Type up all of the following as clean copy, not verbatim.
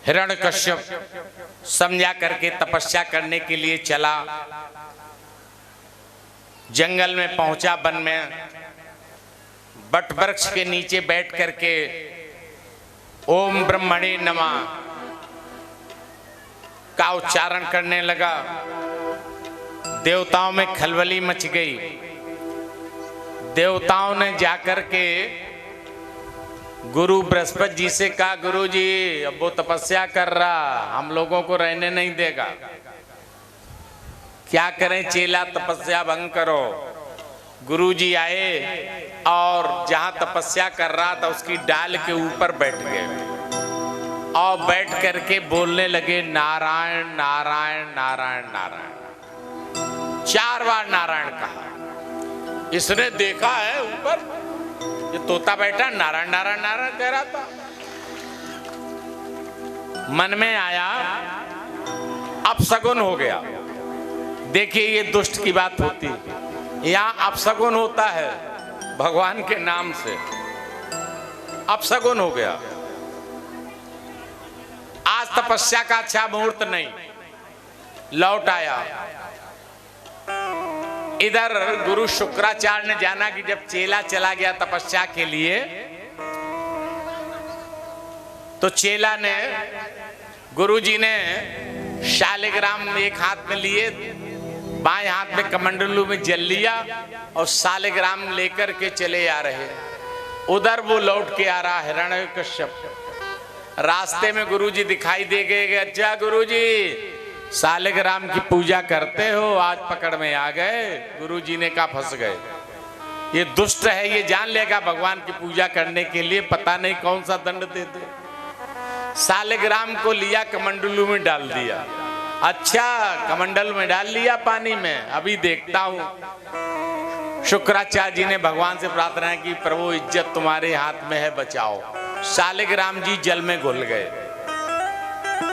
हिरण्यकश्यप समझा करके तपस्या करने के लिए चला। जंगल में पहुंचा, वन में बट वृक्ष के नीचे बैठ करके ओम ब्रह्मणे नमः का उच्चारण करने लगा। देवताओं में खलबली मच गई। देवताओं ने जाकर के गुरु बृहस्पति जी से कहा, गुरु जी अब वो तपस्या कर रहा, हम लोगों को रहने नहीं देगा, क्या करें चेला, तपस्या भंग करो। गुरु जी आए और जहां तपस्या कर रहा था उसकी डाल के ऊपर बैठ गए और बैठ करके बोलने लगे, नारायण नारायण नारायण नारायण। 4 बार नारायण कहा। इसने देखा है ऊपर ये तोता बैठा नारायण नारायण नारायण कह रहा था। मन में आया अपशगुन हो गया। देखिए ये दुष्ट की बात होती, यहां अपशगुन होता है भगवान के नाम से, अपशगुन हो गया। आज तपस्या का अच्छा मुहूर्त नहीं। लौट आया। इधर गुरु शुक्राचार्य ने जाना कि जब चेला चला गया तपस्या के लिए, तो चेला ने, गुरुजी ने शालिग्राम एक हाथ में लिए, बाएं हाथ में कमंडलू में जल लिया और शालिग्राम लेकर के चले आ रहे। उधर वो लौट के आ रहा हिरण्यकश्यप। रास्ते में गुरुजी दिखाई दे गए। अच्छा गुरुजी शालिग्राम की पूजा करते हो, आज पकड़ में आ गए। गुरुजी ने कहा फंस गए, ये दुष्ट है, ये जान लेगा भगवान की पूजा करने के लिए पता नहीं कौन सा दंड दे दे। शालिग्राम को लिया, कमंडलू में डाल दिया। अच्छा कमंडल में डाल लिया पानी में, अभी देखता हूं। शुक्राचार्य जी ने भगवान से प्रार्थना की, प्रभु इज्जत तुम्हारे हाथ में है, बचाओ। शालिग्राम जी जल में घुल गए।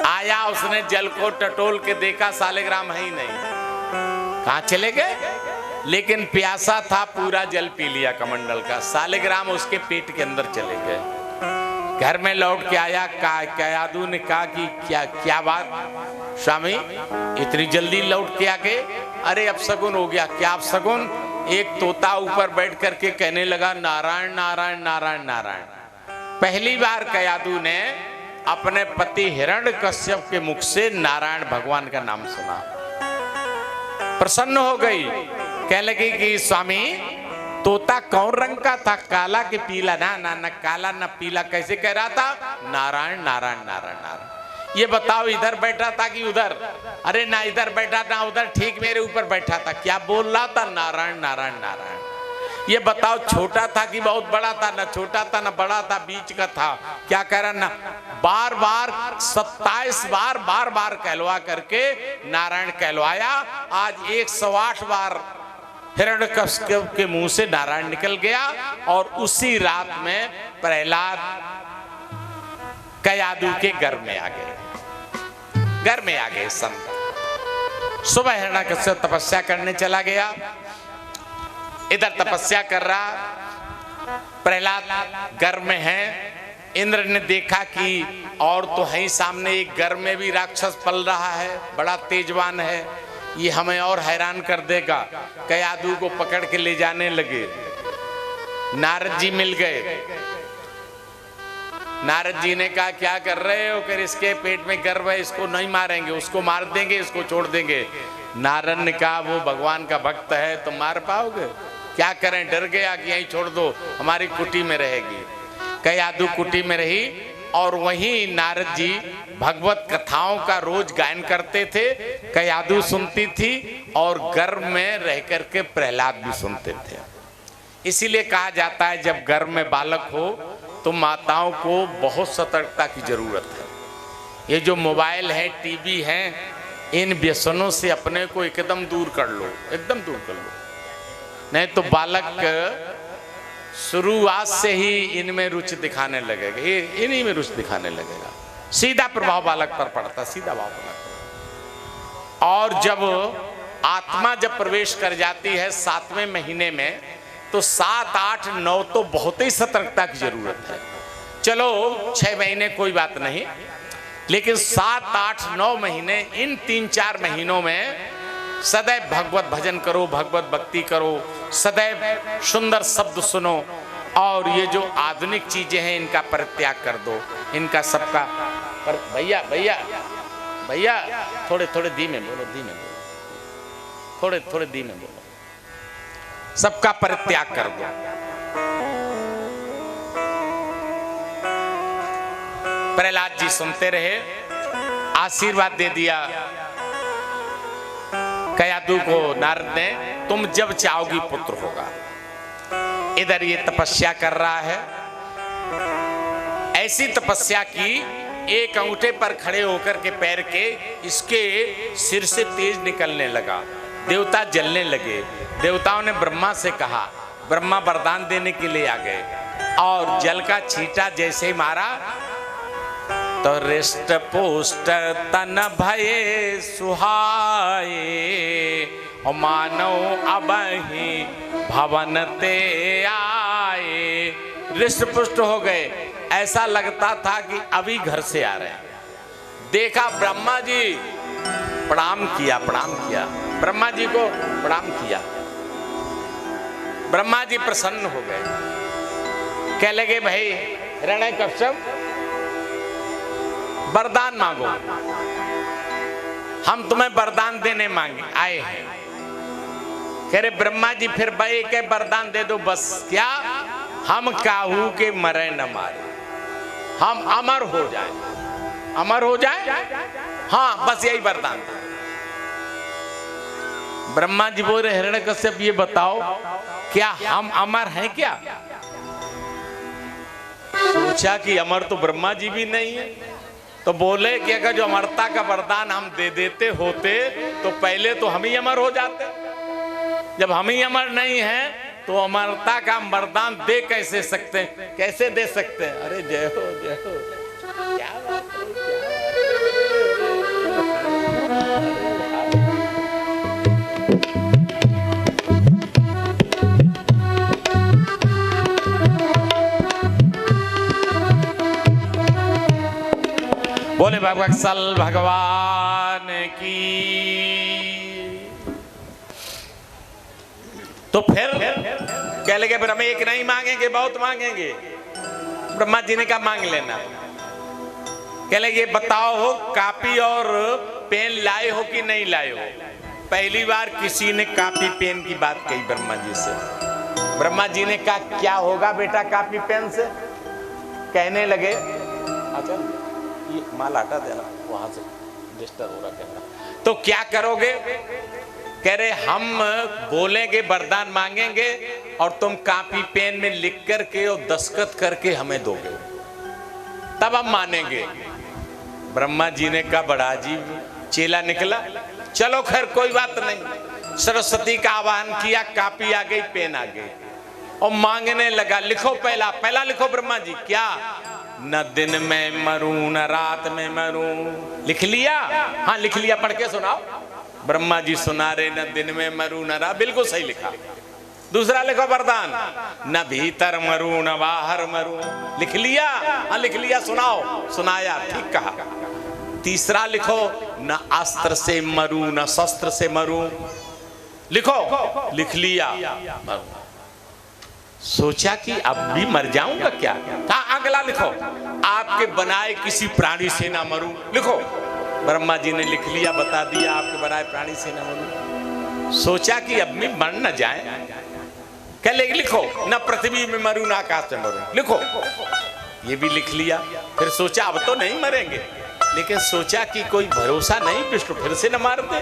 आया, उसने जल को टटोल के देखा, शालिग्राम है ही नहीं, कहां चले गए। लेकिन प्यासा था, पूरा जल पी लिया कमंडल का। शालिग्राम उसके पेट के अंदर चले गए। घर में लौट के आया, कयादू ने कहा कि क्या बात स्वामी, इतनी जल्दी लौट के आके। अरे अपशगुन हो गया। क्या अपशगुन? एक तोता ऊपर बैठ करके कहने लगा, नारायण नारायण नारायण नारायण। पहली बार कयादू ने अपने पति हिरण्यकश्यप के मुख से नारायण भगवान का नाम सुना। प्रसन्न हो गई, कह लगी कि स्वामी तोता कौन रंग का था, काला कि पीला? ना ना ना काला ना पीला। कैसे कह रहा था? नारायण नारायण नारायण नारायण। ये बताओ इधर बैठा था कि उधर? अरे ना इधर बैठा ना उधर, ठीक मेरे ऊपर बैठा था। क्या बोल रहा था? नारायण नारायण नारायण। ये बताओ छोटा था कि बहुत बड़ा था? ना छोटा था ना बड़ा था, बीच का था। क्या कह रहा ना, बार बार 27 बार बार बार कहलवा करके नारायण कहलवाया। आज 108 बार हिरण्यकश्यप के मुंह से नारायण निकल गया। और उसी रात में प्रहलाद कयादू के घर में आ गए। घर में आ गए संत। सुबह हिरण्यकश्यप तपस्या करने चला गया। इधर तपस्या कर रहा, प्रहलाद घर में है। इंद्र ने देखा कि और तो है सामने, एक घर में भी राक्षस पल रहा है, बड़ा तेजवान है, ये हमें और हैरान कर देगा। कयादू को पकड़ के ले जाने लगे। नारद जी मिल गए। नारद जी ने कहा क्या कर रहे हो? कर इसके पेट में गर्भ है, इसको नहीं मारेंगे, उसको मार देंगे, इसको छोड़ देंगे। नारद ने कहा वो भगवान का भक्त है, तुम मार पाओगे? क्या करें, डर गया कि यहीं छोड़ दो, हमारी कुटी में रहेगी। कयादू कुटी में रही और वहीं नारद जी भगवत कथाओं का रोज गायन करते थे। कयादू सुनती थी और गर्भ में रह करके प्रहलाद भी सुनते थे। इसीलिए कहा जाता है जब गर्भ में बालक हो तो माताओं को बहुत सतर्कता की जरूरत है। ये जो मोबाइल है, टीवी है, इन व्यसनों से अपने को एकदम दूर कर लो, एकदम दूर कर लो, नहीं तो बालक शुरुआत से ही इनमें रुचि दिखाने लगेगा, इन्हीं में रुचि दिखाने लगेगा। सीधा प्रभाव बालक पर पड़ता, सीधा भाव बालक पर। और जब आत्मा जब प्रवेश कर जाती है 7वें महीने में, तो 7, 8, 9 तो बहुत ही सतर्कता की जरूरत है। चलो 6 महीने कोई बात नहीं, लेकिन 7, 8, 9 महीने, इन 3-4 महीनों में सदैव भगवत भजन करो, भगवत भक्ति करो, सदैव सुंदर शब्द सुनो, और ये जो आधुनिक चीजें हैं इनका परित्याग कर दो, इनका सबका पर भैया भैया भैया थोड़े थोड़े धीमे बोलो, धीमे बोलो, थोड़े थोड़े धीमे बोलो, सबका परित्याग कर दो। प्रहलाद जी सुनते रहे, आशीर्वाद दे दिया कयादू को नारद ने, तुम जब चाहोगी पुत्र होगा। इधर ये तपस्या कर रहा है, ऐसी तपस्या की एक अंगूठे पर खड़े होकर के पैर के इसके सिर से तेज निकलने लगा, देवता जलने लगे। देवताओं ने ब्रह्मा से कहा, ब्रह्मा वरदान देने के लिए आ गए, और जल का छींटा जैसे ही मारा तो रिष्ट पुष्ट तन भये सुहाए, और मानव अबहि भवन ते आए। रिष्ट पुष्ट हो गए, ऐसा लगता था कि अभी घर से आ रहे हैं। देखा ब्रह्मा जी, प्रणाम किया, प्रणाम किया, ब्रह्मा जी को प्रणाम किया। ब्रह्मा जी प्रसन्न हो गए, कह लगे भाई हिरण्यकश्यप वरदान मांगो, हम तुम्हें वरदान देने मांगे आए हैं। कह रहे ब्रह्मा जी फिर एक वरदान दे दो बस, क्या? हम काहू के मरे न मारे, हम अमर हो जाए, अमर हो जाए, हाँ बस यही वरदान। ब्रह्मा जी बोल रहे हिरण्यकश्यप ये बताओ क्या हम अमर हैं क्या? सोचा कि अमर तो ब्रह्मा जी भी नहीं है, तो बोले कि अगर जो अमरता का वरदान हम दे देते होते तो पहले तो हम ही अमर हो जाते। जब हम ही अमर नहीं हैं तो अमरता का वरदान दे कैसे सकते हैं, कैसे दे सकते हैं? अरे जय हो जय हो, क्या बात है, बोले भगवत्सल भगवान की। तो फिर कह लगे फिर हम एक नहीं मांगेंगे, बहुत मांगेंगे। ब्रह्मा जी ने कहा मांग लेना। कह लगे बताओ हो कापी और पेन लाए हो कि नहीं लाए हो? पहली बार किसी ने कापी पेन की बात कही ब्रह्मा जी से। ब्रह्मा जी ने कहा क्या होगा बेटा कापी पेन से? कहने लगे अच्छा ये माल हटा देना, वहां से डिस्टर्ब हो रहा कहना। तो क्या करोगे? कह रहे हम बोलेंगे वरदान मांगेंगे और तुम कापी पेन में लिख करके और दस्तखत करके हमें दोगे, तब हम मानेंगे। ब्रह्मा जी ने कहा बड़ा अजीब चेला निकला, चलो खैर कोई बात नहीं। सरस्वती का आवाहन किया, कापी आ गई, पेन आ गई और मांगने लगा। लिखो पहला, पहला लिखो ब्रह्मा जी। क्या? न दिन में मरूं न रात में मरूं। लिख लिया? हाँ लिख लिया, पढ़ के सुनाओ। ब्रह्मा जी सुना रहे, न दिन में मरूं न रात, बिल्कुल सही लिखा। दूसरा लिखो वरदान, न भीतर मरूं न बाहर मरूं। लिख लिया? हाँ लिख लिया, सुनाओ। सुनाया, ठीक कहा। तीसरा लिखो, न अस्त्र से मरूं न शस्त्र से मरूं। लिखो, लिख लिया। सोचा कि अब भी मर जाऊंगा क्या? कहा अगला लिखो, आपके बनाए किसी प्राणी से ना मरूं। लिखो। ब्रह्मा जी ने लिख लिया, बता दिया आपके बनाए प्राणी से ना मरूं। सोचा कि अब भी मर न जाए, कह ले लिखो, न पृथ्वी में मरूं न आकाश में मरूं। लिखो, ये भी लिख लिया। फिर सोचा अब तो नहीं मरेंगे, लेकिन सोचा कि कोई भरोसा नहीं, विष्णु फिर से न मार दे,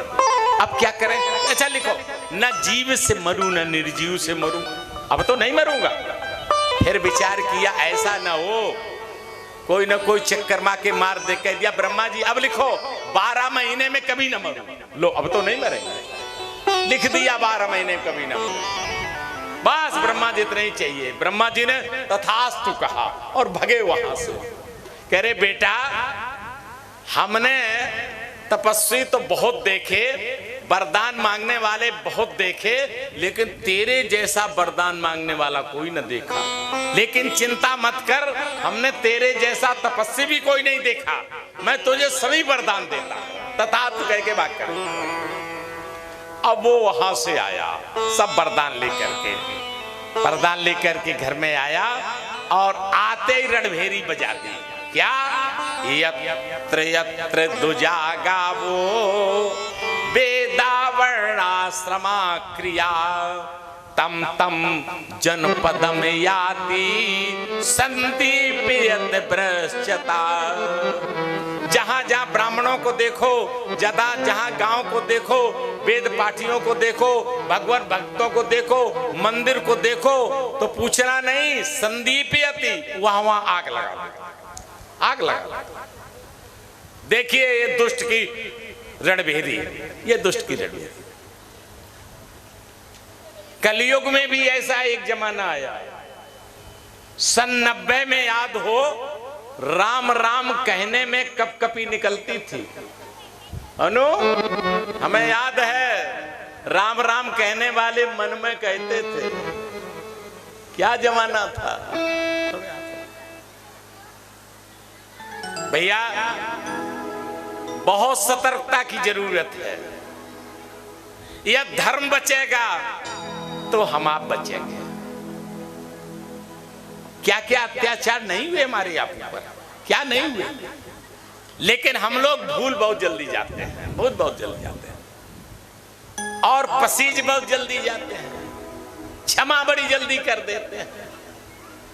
अब क्या करें? अच्छा लिखो, न जीव से मरूं न निर्जीव से मरूं, अब तो नहीं मरूंगा। फिर विचार किया ऐसा ना हो कोई ना कोई चक्कर मार के मार दे। कह दिया ब्रह्मा जी अब लिखो, 12 महीने में कभी ना मरूं। लो अब तो नहीं मरेंगे, लिख दिया 12 महीने में कभी ना मरूं। बस ब्रह्मा जी इतना ही चाहिए। ब्रह्मा जी ने तथास्तु कहा और भगे वहां से। कह रहे बेटा हमने तपस्वी तो बहुत देखे, वरदान मांगने वाले बहुत देखे, लेकिन तेरे जैसा वरदान मांगने वाला कोई न देखा। लेकिन चिंता मत कर, हमने तेरे जैसा तपस्वी भी कोई नहीं देखा। मैं तुझे सभी वरदान देता हूं, तथास्तु कह के बात कर। अब वो वहां से आया सब वरदान लेकर के घर में आया और आते ही रणभेरी बजा दी। क्या? यत्र यत्र दुजा गावो वेदा वर्णाश्रमा क्रिया तम तम जनपदम याति संदीपयत भ्रष्टता। जहां जहां ब्राह्मणों को देखो, जहां गांव को देखो, वेद पाठियों को देखो, भगवान भक्तों को देखो, मंदिर को देखो, तो पूछना नहीं, संदीपयति, वहां वहां आग लगा, आग लगा। देखिए ये दुष्ट की रणभेदी, ये दुष्ट की रणभेदी। कलयुग में भी ऐसा एक जमाना आया। सन 90 में याद हो, राम राम कहने में कपकपी निकलती थी। अनु, हमें याद है राम राम कहने वाले मन में कहते थे। क्या जमाना था भैया। बहुत सतर्कता की जरूरत है। यह धर्म बचेगा तो हम आप बचेंगे। क्या क्या अत्याचार नहीं हुए हमारे आप पर, क्या नहीं हुए, लेकिन हम लोग भूल बहुत जल्दी जाते हैं, बहुत जल्दी जाते हैं, और पसीज बहुत जल्दी जाते हैं, क्षमा बड़ी जल्दी कर देते हैं।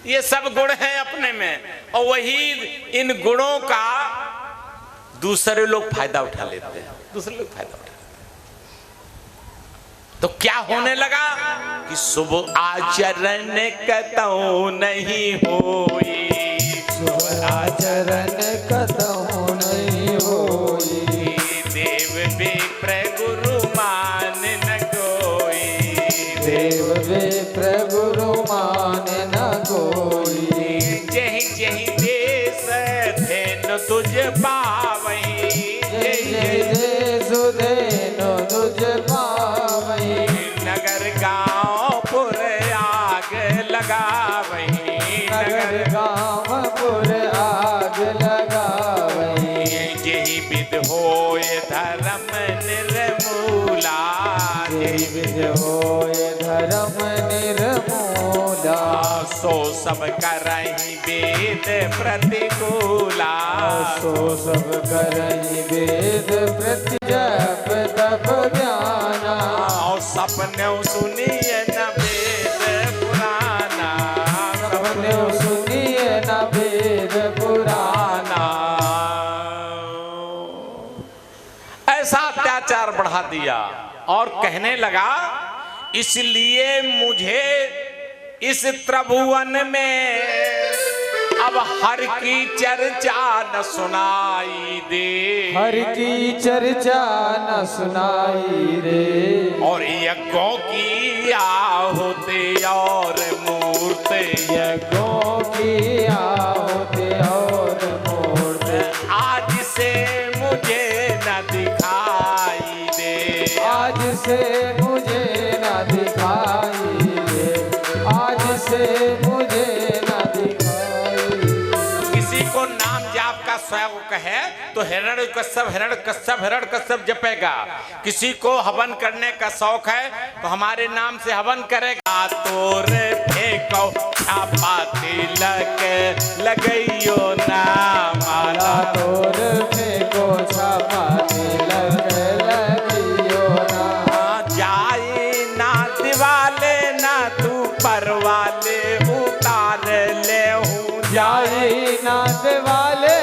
ये सब गुण हैं अपने में, और वही इन गुणों का दूसरे लोग फायदा उठा लेते हैं, दूसरे लोग फायदा उठा। तो क्या होने लगा कि शुभ आचरण कतऊ नहीं होई, शुभ आचरण कतऊ नहीं होई, देव विप्र गुरु मान न कोई, देव विप्र गुरु मान न कोई, जहि जहि देश धेनु तुझ पावई, जहि देश धेनु तुझ पावई, नगर गांव पुर आग लगावई, नगर गांव पुर आग लगावई, यही विध होए धर्म निर्मूला, यही विध होए धर्म निर्मूला, सो सब करहि वेद प्रतिकूला, सो सब करहि वेद प्रति जप तप ध्याना, और सपने सुनिए न वेद पुराना, सपने सुनिए न वेद पुराना। ऐसा अत्याचार बढ़ा दिया और कहने लगा, इसलिए मुझे इस त्रिभुवन में अब हर की चर्चा न सुनाई दे, हर की चर्चा न सुनाई दे, और यज्ञों की आहुति और मूर्ति, यज्ञों की आहुति और मूर्ति, आज से मुझे न दिखाई दे, आज से मुझे न दिखाई दे, आज से मुझे न दिखाई। किसी को नाम जाप का शौक है तो हिरण्यकश्यप जपेगा, किसी को हवन करने का शौक है तो हमारे नाम से हवन करेगा। तोर फेंको छापा तिलक लगइयो ना माला, तोर फेंको छापा तिलक लगइयो ना, जाई ना दिवाले ना तू परवाले उतार ले हूँ, जाई ना दिवाले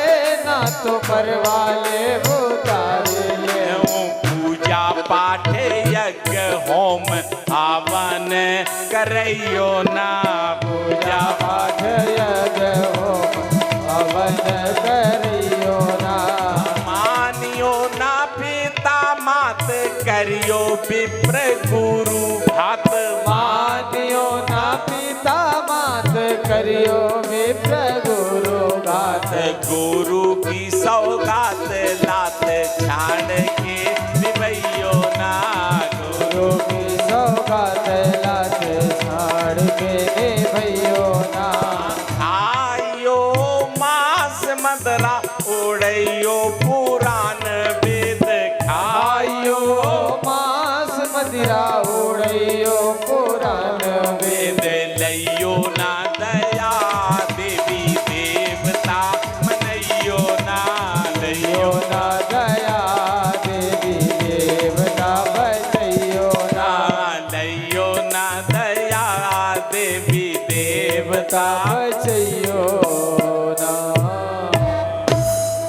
ना तो परवाले उतार ले हूँ, पूजा पाठ यज्ञ होम हवन करइयो ना, पूजा पाठ यज्ञ होम हवन करियो ना, मानियो ना पिता मात करियो विप्र गुरु भात, मानियो ना पिता मात करियो विप्र गुरु घात, गुरु की सौगात लात छाड़ के निभइयो ना, गुरु की सौगात लात छाड़ के निभइयो ना, आयो मास मदरा ओढ़ियो पुराण वेद खाइयो मांस मदिरा ओढ़ियो पुराण वेद लइयो ना दया देवी देवता मनइयो ना लइयो ना दया देवी देवता बचइयो ना लइयो ना दया देवी देवता बचइयो ना।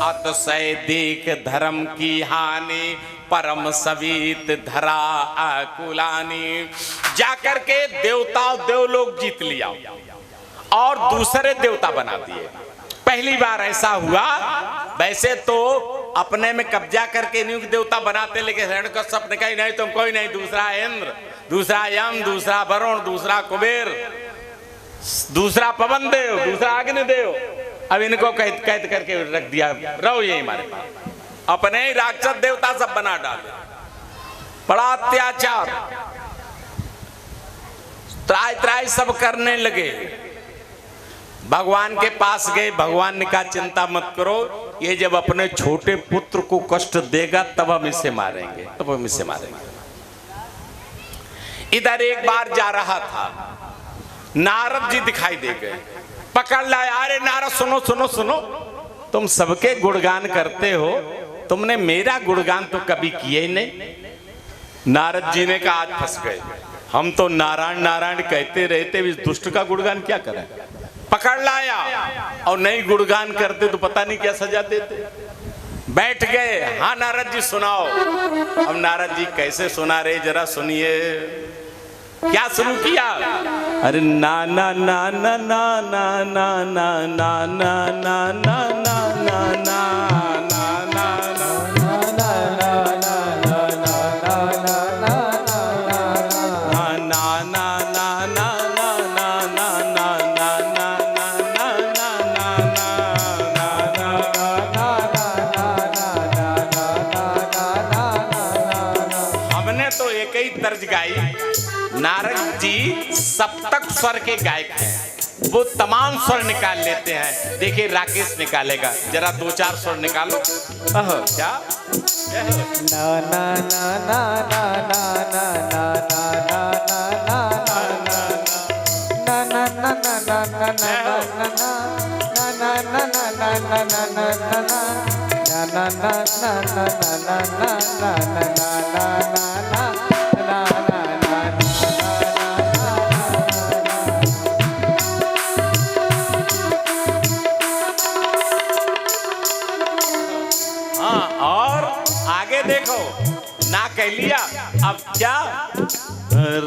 अतसय देख धर्म की हानि परम सवीत धरा अकुलानी। जाकर के देवताओं देवलोक जीत लिया और दूसरे देवता बना दिए। पहली बार ऐसा हुआ। वैसे तो अपने में कब्जा करके नियुक्त देवता बनाते, लेकिन हिरण्यकश्यप ने कहा नहीं तुम कोई नहीं, दूसरा इंद्र, दूसरा यम, दूसरा वरुण, दूसरा कुबेर, दूसरा पवन देव, दूसरा अग्निदेव। अब इनको कैद कैद करके रख दिया, रहो यही हमारे पास। अपने ही राक्षस देवता सब बना डाले। बड़ा अत्याचार, त्राय त्राय सब करने लगे। भगवान के पास गए, भगवान ने कहा चिंता मत करो, ये जब अपने छोटे पुत्र को कष्ट देगा तब हम इसे मारेंगे, तब हम इसे मारेंगे। इधर एक बार जा रहा था, नारद जी दिखाई दे गए, पकड़ लाया। अरे नारद सुनो सुनो सुनो, तुम सबके गुणगान करते हो, तुमने मेरा गुणगान तो कभी किए ही नहीं। नारद जी ने कहा आज फंस गए, हम तो नारायण नारायण कहते रहते, इस दुष्ट का गुणगान क्या करें। पकड़ लाया और नहीं गुणगान करते तो पता नहीं क्या सजा देते। बैठ गए, हाँ नारद जी सुनाओ। अब नारद जी कैसे सुना रहे जरा सुनिए। क्या शुरू किया? अरे ना ना ना ना ना ना ना ना ना ना ना ना ना ना ना नारद जी सप्तक स्वर के गायक हैं, वो तमाम स्वर निकाल लेते हैं। देखिए राकेश निकालेगा, जरा दो चार स्वर निकालो। क्या ना ना ना ना ना ना ना ना ना देखो ना कह लिया। अब क्या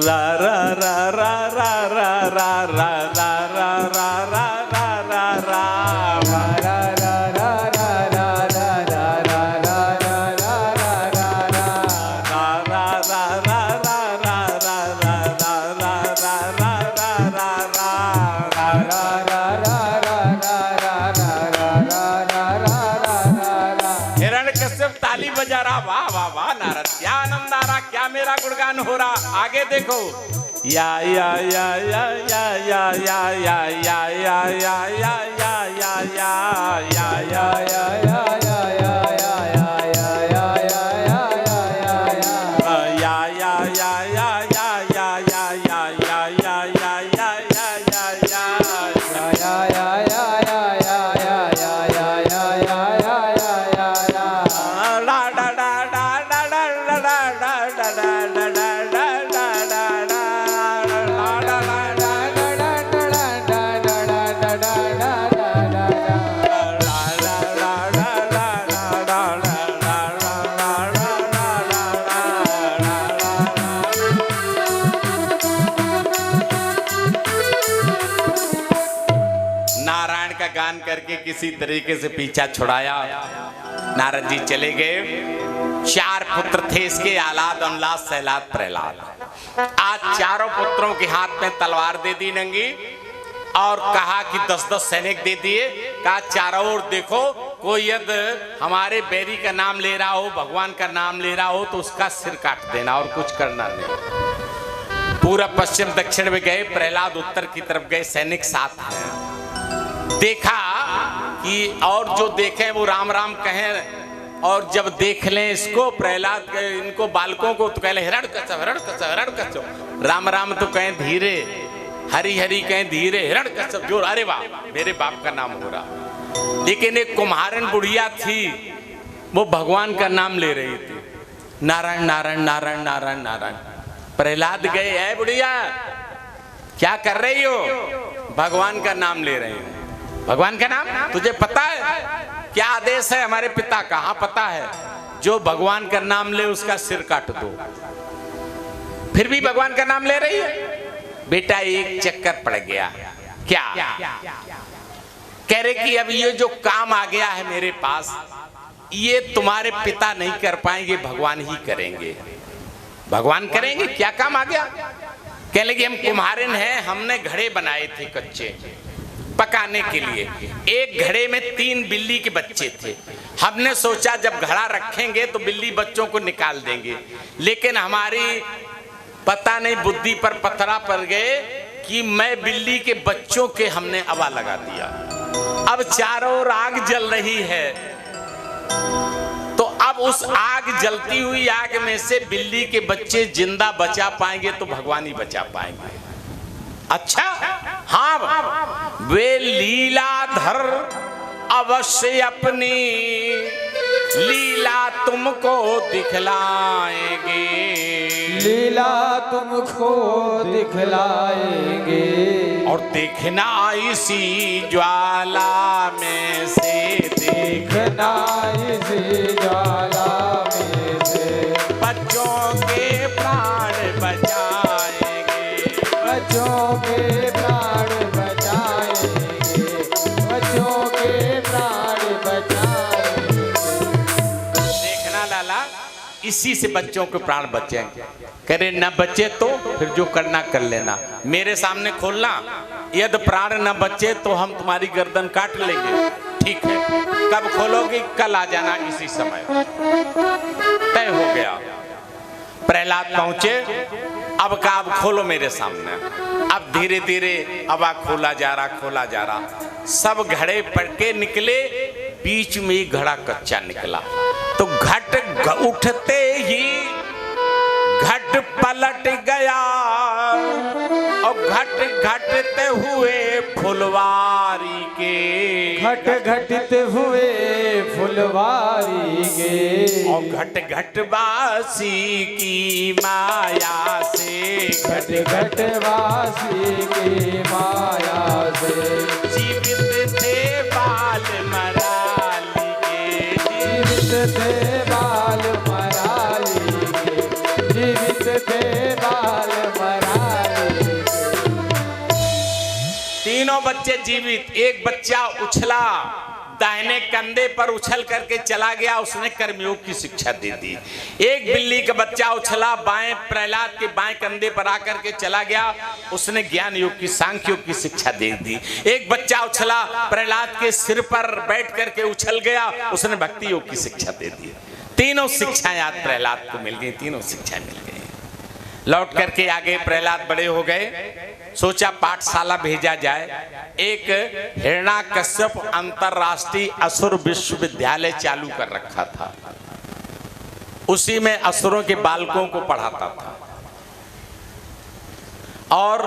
रा रा रा रा रा रा रा रा रा रा रा रा रा रा मेरा गुणगान हो रहा। आगे देखो या या या या या या या या या या या या या या या या करके किसी तरीके से पीछा छुड़ाया। नारद जी चले गए। चार पुत्र थे इसके, आलाद, अनलाद, सहलाद, प्रहलाद। आज चारों पुत्रों के हाथ में तलवार दे दी नंगी और कहा कि 10-10 सैनिक दे दिए। कहा चारों ओर देखो, कोई यदि हमारे बैरी का नाम ले रहा हो, भगवान का नाम ले रहा हो तो उसका सिर काट देना और कुछ करना नहीं। पूरब पश्चिम दक्षिण में गए, प्रहलाद उत्तर की तरफ गए, सैनिक साथ हैं। देखा कि ये और जो देखें वो राम राम कहें, और जब देख लें इसको प्रहलाद के इनको बालकों को तो कहले हिरण कच्छप हिरण कच्छप हिरण कच्छप, राम राम तो कहें धीरे, हरी हरी कहें धीरे, हिरण कच्छप जोर, अरे वाह मेरे बाप का नाम हो रहा। लेकिन एक कुम्हारन बुढ़िया थी, वो भगवान का नाम ले रही थी, नारायण नारायण नारायण नारायण नारायण। प्रहलाद गए, है बुढ़िया क्या कर रही हो? भगवान का नाम ले रही हो। भगवान का नाम तुझे पता है क्या आदेश है हमारे पिता का? हाँ पता है, जो भगवान का नाम ले उसका सिर काट दो। फिर भी भगवान का नाम ले रही है। बेटा एक चक्कर पड़ गया। क्या? कह रहे कि अब ये जो काम आ गया है मेरे पास, ये तुम्हारे पिता नहीं कर पाएंगे, भगवान ही करेंगे। भगवान करेंगे? क्या काम आ गया? कह लगे हम कुम्हारन हैं, हमने घड़े बनाए थे कच्चे पकाने के लिए। एक घड़े में 3 बिल्ली के बच्चे थे। हमने सोचा जब घड़ा रखेंगे तो बिल्ली बच्चों को निकाल देंगे, लेकिन हमारी पता नहीं बुद्धि पर पथरा पड़ गए कि मैं बिल्ली के बच्चों के हमने हवा लगा दिया। अब चारों ओर आग जल रही है, तो अब उस आग जलती हुई आग में से बिल्ली के बच्चे जिंदा बचा पाएंगे तो भगवान ही बचा पाएंगे। अच्छा हाँ, वे लीलाधर अवश्य अपनी लीला तुमको दिखलाएंगे, लीला तुमको दिखलाएंगे। और देखना इसी ज्वाला में से, देखना इसी ज्वाला में से बच्चों के प्राण बचाएंगे, बच्चों के प्राण बचाएंगे, बच्चों के प्राण बचाएंगे। देखना लाला, इसी से बच्चों के प्राण बचेंगे। करे न बचे तो फिर जो करना कर लेना, मेरे सामने खोलना। यदि प्राण न बचे तो हम तुम्हारी गर्दन काट लेंगे। ठीक है, कब खोलोगी? कल आ जाना इसी समय। तय हो गया। प्रहलाद पहुंचे, अब का अब खोलो मेरे सामने। अब धीरे धीरे अब खोला जा रहा, खोला जा रहा। सब घड़े पड़ के निकले, बीच में ही घड़ा कच्चा निकला। तो घट उठते ही घट पलट गया, और घट घटते हुए फुलवारी के, घट घटते हुए फुलवारी के, और घट घट बासी की माया से, घट घट वासी की माया से जीवित थे बाल मराली के, जीवित थे बाल मराली के, जीवित थे बाल मराली के। तीनों बच्चे जीवित। एक बच्चा उछला, दाहिने कंधे पर उछल करके चला गया, उसने कर्मयोग की शिक्षा दे दी। एक बिल्ली का बच्चा उछला, बाएं प्रहलाद के बाएं कंधे पर आकर के चला गया, उसने ज्ञान योग की, सांख्य योग की शिक्षा दे दी। एक बच्चा उछला, प्रहलाद के सिर पर बैठ करके उछल गया, उसने भक्ति योग की शिक्षा दे दी। तीनों शिक्षाएं आज प्रहलाद को मिल गई, तीनों शिक्षाएं मिल गई। लौट करके आगे प्रहलाद बड़े हो गए, सोचा पाठशाला भेजा जाए। एक हिरण्याकश्यप अंतरराष्ट्रीय असुर विश्वविद्यालय चालू कर रखा था, उसी में असुरों के बालकों को पढ़ाता था, और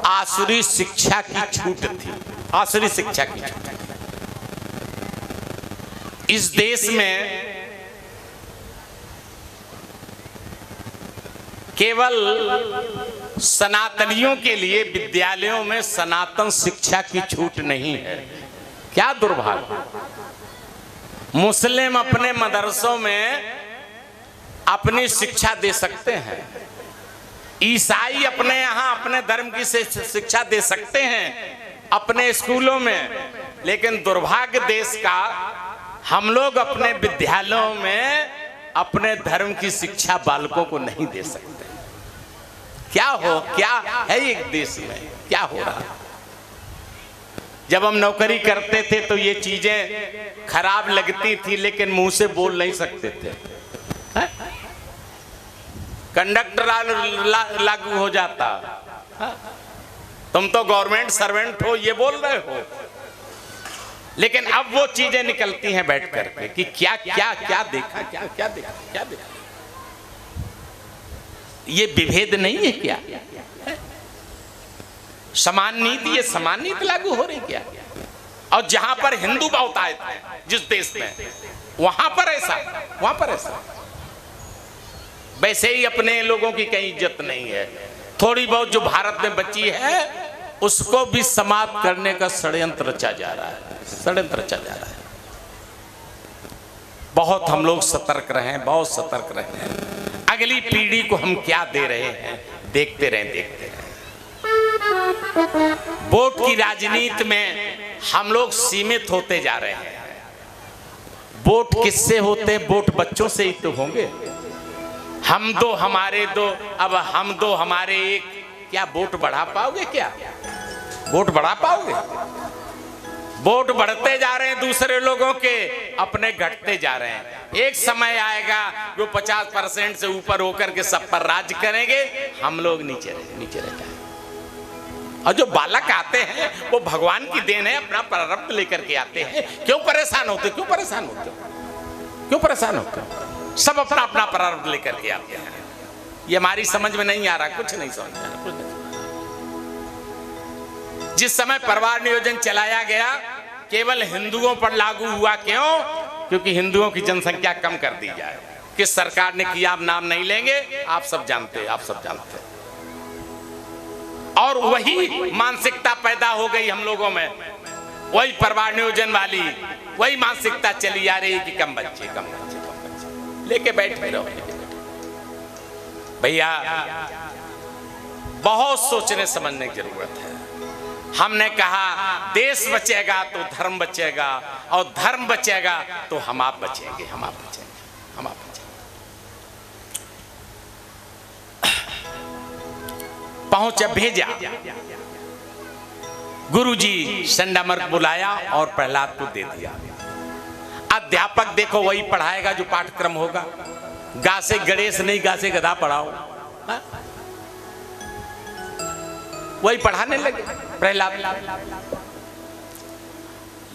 आसुरी शिक्षा की छूट थी, आसुरी शिक्षा की छूट। इस देश में केवल सनातनियों के लिए विद्यालयों में सनातन शिक्षा की छूट नहीं है। क्या दुर्भाग्य! मुस्लिम अपने मदरसों में अपनी शिक्षा दे सकते हैं, ईसाई अपने यहाँ अपने धर्म की शिक्षा दे सकते हैं अपने स्कूलों में, लेकिन दुर्भाग्य देश का, हम लोग अपने विद्यालयों में अपने धर्म की शिक्षा बालकों को नहीं दे सकते। क्या है एक देश में क्या हो रहा? जब हम नौकरी करते थे तो ये चीजें खराब लगती थी, लेकिन मुंह से बोल नहीं सकते थे। कंडक्टर लागू हो जाता, तुम तो गवर्नमेंट सर्वेंट हो ये बोल रहे हो, लेकिन अब वो चीजें निकलती हैं बैठ करके कि क्या क्या क्या देखा, क्या क्या देखा, क्या देखा। ये विभेद नहीं है क्या? समान नीति, ये समान नीति लागू हो रही क्या? और जहां पर हिंदू बहुतायत है जिस देश में, वहां पर ऐसा, वहां पर ऐसा। वैसे ही अपने लोगों की कहीं इज्जत नहीं है। थोड़ी बहुत जो भारत में बची है उसको भी समाप्त करने का षड्यंत्र रचा जा रहा है, षड्यंत्र रचा जा रहा है। बहुत हम लोग सतर्क रहें, बहुत सतर्क रहें। अगली पीढ़ी को हम क्या दे रहे हैं, देखते रहें, देखते रहें। वोट की राजनीति में हम लोग सीमित होते जा रहे हैं। वोट किससे होते? वोट बच्चों से ही तो होंगे। हम दो हमारे दो, अब हम दो हमारे एक, क्या वोट बढ़ा पाओगे? क्या वोट बढ़ा पाओगे? वोट बढ़ते जा रहे हैं दूसरे लोगों के, अपने घटते जा रहे हैं। एक समय आएगा जो 50% से ऊपर होकर के सब पर राज करेंगे, हम लोग नीचे रह जाएंगे। और जो बालक आते हैं वो भगवान की देन है, अपना प्रारब्ध लेकर के आते हैं। क्यों परेशान होते? क्यों परेशान होते? क्यों परेशान होते? सब अपना अपना प्रारब्ध लेकर के आते हैं। ये हमारी समझ में नहीं आ रहा, कुछ नहीं समझ में आ रहा, कुछ नहीं। जिस समय परिवार नियोजन चलाया गया केवल हिंदुओं पर लागू हुआ। क्यों? क्योंकि हिंदुओं की जनसंख्या कम कर दी जाए। किस सरकार ने किया, आप नाम नहीं लेंगे, आप सब जानते हैं, आप सब जानते हैं। और वही मानसिकता पैदा हो गई हम लोगों में, वही परिवार नियोजन वाली वही मानसिकता चली आ रही कि कम बच्चे, कम बच्चे, कम बच्चे लेके बैठे रहो। भैया बहुत सोचने समझने की जरूरत है। हमने कहा देश बचेगा तो धर्म बचेगा, और धर्म बचेगा तो हम आप बचेंगे, हम आप बचेंगे, हम आप बचेंगे। पहुंचा, भेजा गुरुजी संडामर्क बुलाया और प्रहलाद को दे दिया। अध्यापक देखो वही पढ़ाएगा जो पाठ्यक्रम होगा। गा से गणेश नहीं, गा से गधा पढ़ाओ, हा? वही पढ़ाने लगे प्रहलाद।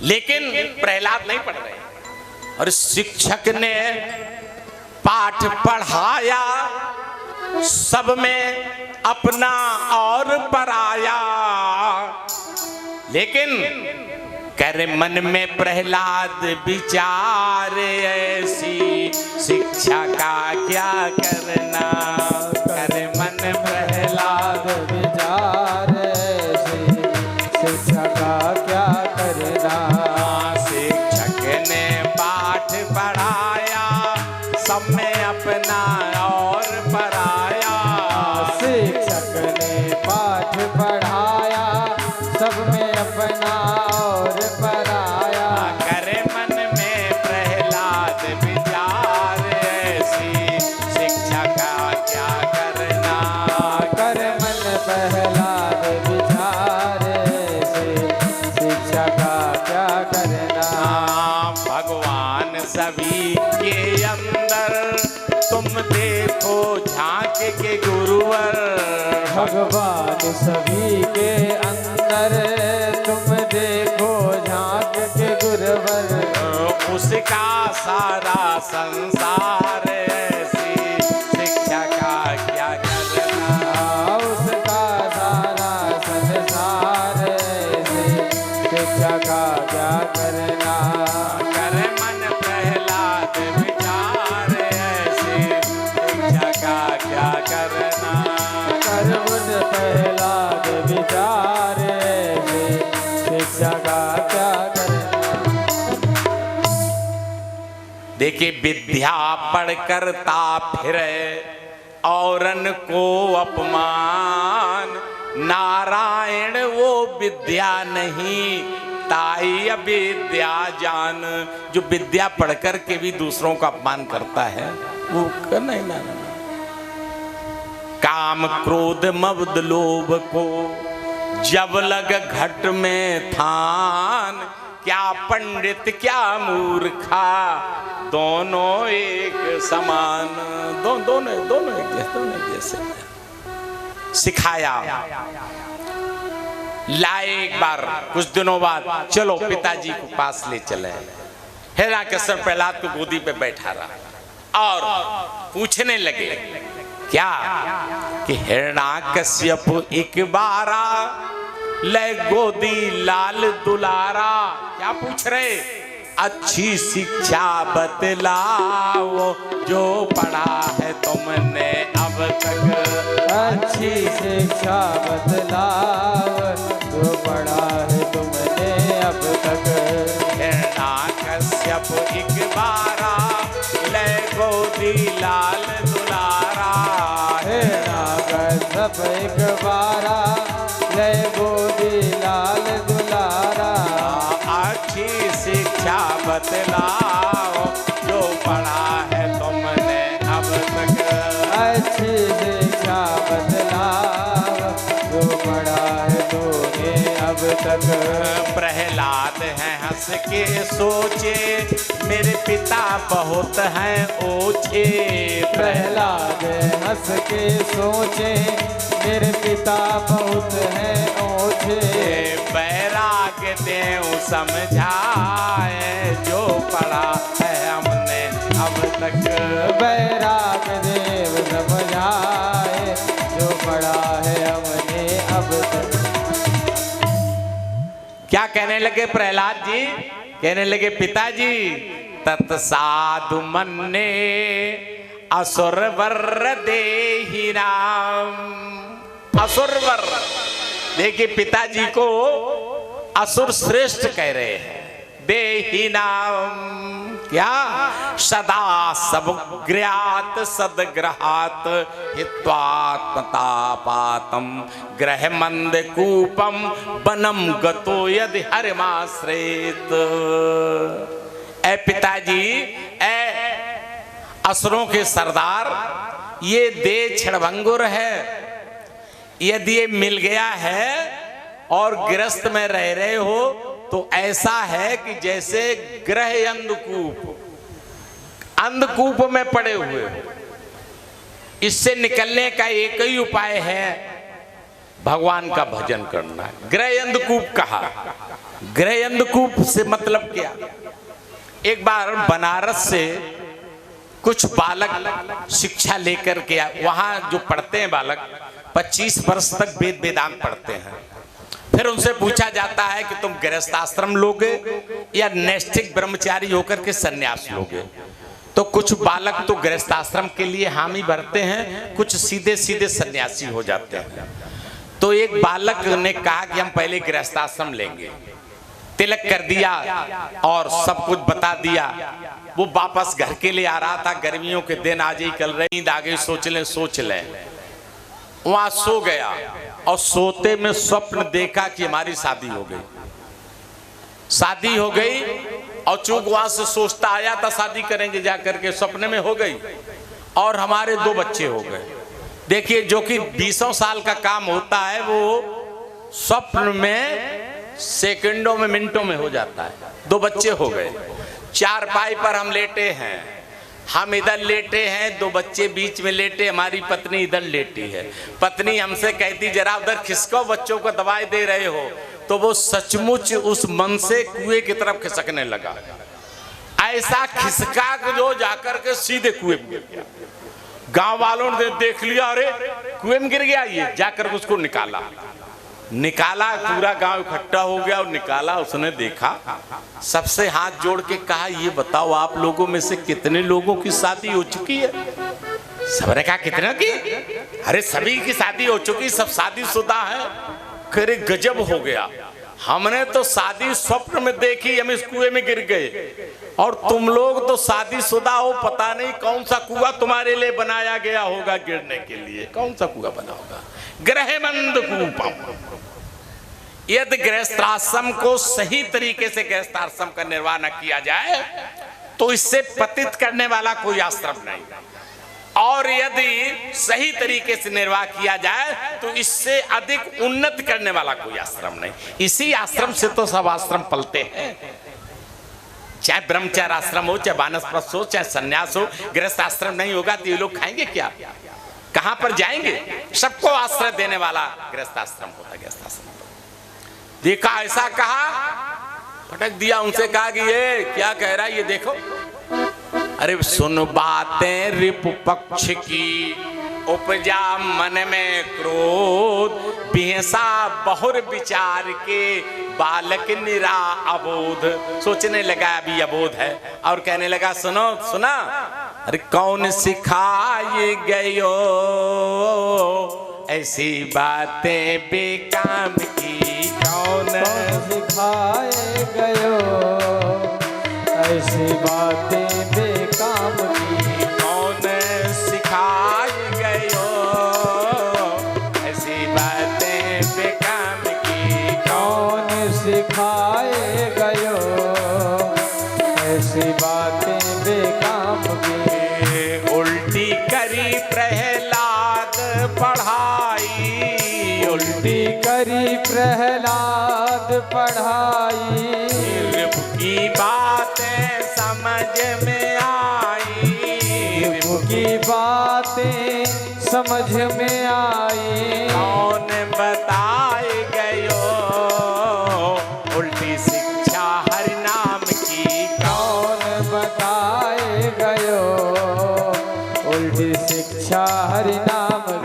लेकिन प्रहलाद नहीं पढ़ रहे, और शिक्षक ने पाठ पढ़ाया, सब में अपना और पराया। लेकिन कर मन में प्रहलाद विचार, ऐसी शिक्षा का क्या करना। कर मन प्रहलाद विचार, ऐसी शिक्षा का क्या करना। शिक्षक ने पाठ पढ़ाया, सब में अपना और पराया। शिक्षक ने पाठ पढ़ाया, सब में अपना और पराया। कर मन में प्रहलाद विचार, ऐसी शिक्षा का क्या करना। कर मन प्रहलाद विचार, ऐसी शिक्षा का क्या करना। भगवान सभी के अंदर तुम देखो झांक के गुरुवर। भगवान सभी के अंदर तुम देखो झांक के गुरुवर। उसका सारा संसार, ऐसी शिक्षा का क्या करना। उसका सारा संसार, ऐसी शिक्षा का क्या करना। कर मन प्रहलाद विचार, ऐसी शिक्षा का क्या करना। कर मन प्रहलाद विचार, ऐसी शिक्षा का क्या करना। देखिए विद्या पढ़ करता फिरे औरन को अपमान। नारायण वो विद्या नहीं, ताई अविद्या जान। जो विद्या पढ़ कर के भी दूसरों का अपमान करता है वो नहीं, ना, ना। काम क्रोध मद लोभ को जब लग घट में थान। क्या पंडित क्या मूर्खा, दोनों एक समान। दोनों एक जैसे सिखाया। लाए एक बार कुछ दिनों बाद, चलो पिताजी को पास ले चले। हिरण्यकश्यप प्रहलाद को गोदी पे बैठा रहा और पूछने लगे क्या कि हिरण्यकश्यप एक बारा ले गोदी लाल दुलारा। क्या पूछ रहे? अच्छी शिक्षा बतलाओ जो पढ़ा है तुमने अब तक। अच्छी शिक्षा बतलाओ जो पढ़ा है तुमने अब तक। हिरण्यकश्यप एक बारा ले गोदी लाल दुलारा। हिरण्यकश्यप एक बारा ले गोदी लाल दुलारा। अच्छी शिक्षा बतलाओ जो पढ़ा है तुमने अब तक। अच्छी शिक्षा बतलाओ जो पढ़ा है तूने अब तक। प्रहलाद है हंस के सोचे मेरे पिता बहुत हैं ओछे। प्रहलाद हंस के सोचे मेरे पिता बहुत हैं ओछे। बैराग देव समझाए जो पढ़ा है हमने अब तक। बैराग देव समझाए जो पढ़ा है हमने अब तक। क्या कहने लगे प्रहलाद जी? कहने लगे पिताजी तत्साधु मन्ने असुर वर देहि राम। असुर वर, देखिए पिताजी को असुर श्रेष्ठ कह रहे हैं। देहि नाम क्या? सदा सबग्र्यात सदग्रहात हित्वात्मतापातम ग्रह मंद कूपम बनम गतो यदि हरिमाश्रेत। ए पिताजी, ए असुरों के सरदार, ये दे क्षणभंगुर है। यदि ये मिल गया है और गृहस्थ में रह रहे हो तो ऐसा है कि जैसे ग्रह अंधकूप में पड़े हुए हो। इससे निकलने का एक ही उपाय है, भगवान का भजन करना। ग्रह अंधकूप कहा। ग्रह अंधकूप से मतलब क्या? एक बार बनारस से कुछ बालक शिक्षा लेकर के वहां जो पढ़ते हैं बालक 25 वर्ष तक वेद वेदांत पढ़ते हैं। फिर उनसे पूछा जाता है कि तुम गृहस्थाश्रम लोगे या नैष्ठिक ब्रह्मचारी होकर के सन्यास लोगे। तो कुछ बालक तो गृहस्थाश्रम के लिए हामी भरते हैं, कुछ सीधे सीधे सन्यासी हो जाते हैं। तो एक बालक ने कहा कि हम पहले गृहस्थाश्रम लेंगे। तिलक कर दिया और सब कुछ बता दिया। वो वापस घर के लिए आ रहा था। गर्मियों के दिन आज ही कल रही, नींद आ गई, सोच ले। वहां सो गया और सोते में स्वप्न देखा कि हमारी शादी हो गई। शादी हो गई और चूंकि वहां से सोचता आया था शादी करेंगे जाकर के, सपने में हो गई और हमारे 2 बच्चे हो गए। देखिए, जो कि 20 साल का काम होता है वो स्वप्न में सेकंडों में मिनटों में हो जाता है। 2 बच्चे हो गए। चारपाई पर हम लेटे हैं, हम इधर लेटे हैं, 2 बच्चे बीच में लेटे, हमारी पत्नी इधर लेटी है। पत्नी हमसे कहती जरा उधर खिसको, बच्चों को दवाई दे रहे हो। तो वो सचमुच उस मन से कुएं की तरफ खिसकने लगा। ऐसा खिसका जो जाकर के सीधे कुएं में गिर गया। गांव वालों ने देख लिया, अरे कुएं में गिर गया, ये जाकर उसको निकाला। पूरा गांव इकट्ठा हो गया और निकाला। उसने देखा, सबसे हाथ जोड़ के कहा ये बताओ आप लोगों में से कितने लोगों की शादी हो चुकी है? सबने कहा कितना की? अरे सभी की शादी हो चुकी, सब शादीशुदा है। अरे गजब हो गया, हमने तो शादी स्वप्न में देखी, हम इस कुएं में गिर गए और तुम लोग तो शादीशुदा हो। पता नहीं कौन सा कुआं तुम्हारे लिए बनाया गया होगा गिरने के लिए। कौन सा कुआं बना होगा? ग्रहमंद कूपम। यदि गृहस्थाश्रम को सही तरीके से गृहस्थाश्रम का निर्वाह न किया जाए तो इससे पतित करने वाला कोई आश्रम नहीं, और यदि सही तरीके से निर्वाह किया जाए तो इससे अधिक उन्नत करने वाला कोई आश्रम नहीं। इसी आश्रम से तो सब आश्रम पलते हैं, चाहे ब्रह्मचर्य आश्रम हो, चाहे वानप्रस्थ हो, चाहे सन्यास हो। गृहस्थ आश्रम नहीं होगा तो ये लोग खाएंगे क्या? कहां पर जाएंगे? सबको आश्रय देने वाला गृहस्थ आश्रम होता है। गृहस्थ आश्रम देखा ऐसा कहा, पटक दिया। उनसे कहा कि ये क्या कह रहा है ये देखो। अरे सुन बातें रिपु पक्ष की, उपजा मन में क्रोध, बिहसा बहुर विचार के, बालक निरा अबोध। सोचने लगा अभी अबोध है, और कहने लगा सुनो सुना, अरे कौन सिखाए गयो ऐसी बातें बेकाम की, कौन सिखाए गयो ऐसी बातें बेकाम की, कौन सिखाए गयो ऐसी बातें बेकाम की, कौन सिखाए गयो ऐसी बातें बेकाम की। उल्टी करी प्रहलाद पढ़ाई, उल्टी करी प्रहलाद पढ़ाई, रिपु की बातें समझ में आई, रिपु की बातें समझ में आई। कौन बताए गयो उल्टी शिक्षा हरि नाम की, कौन बताए गयो उल्टी शिक्षा हरि नाम की।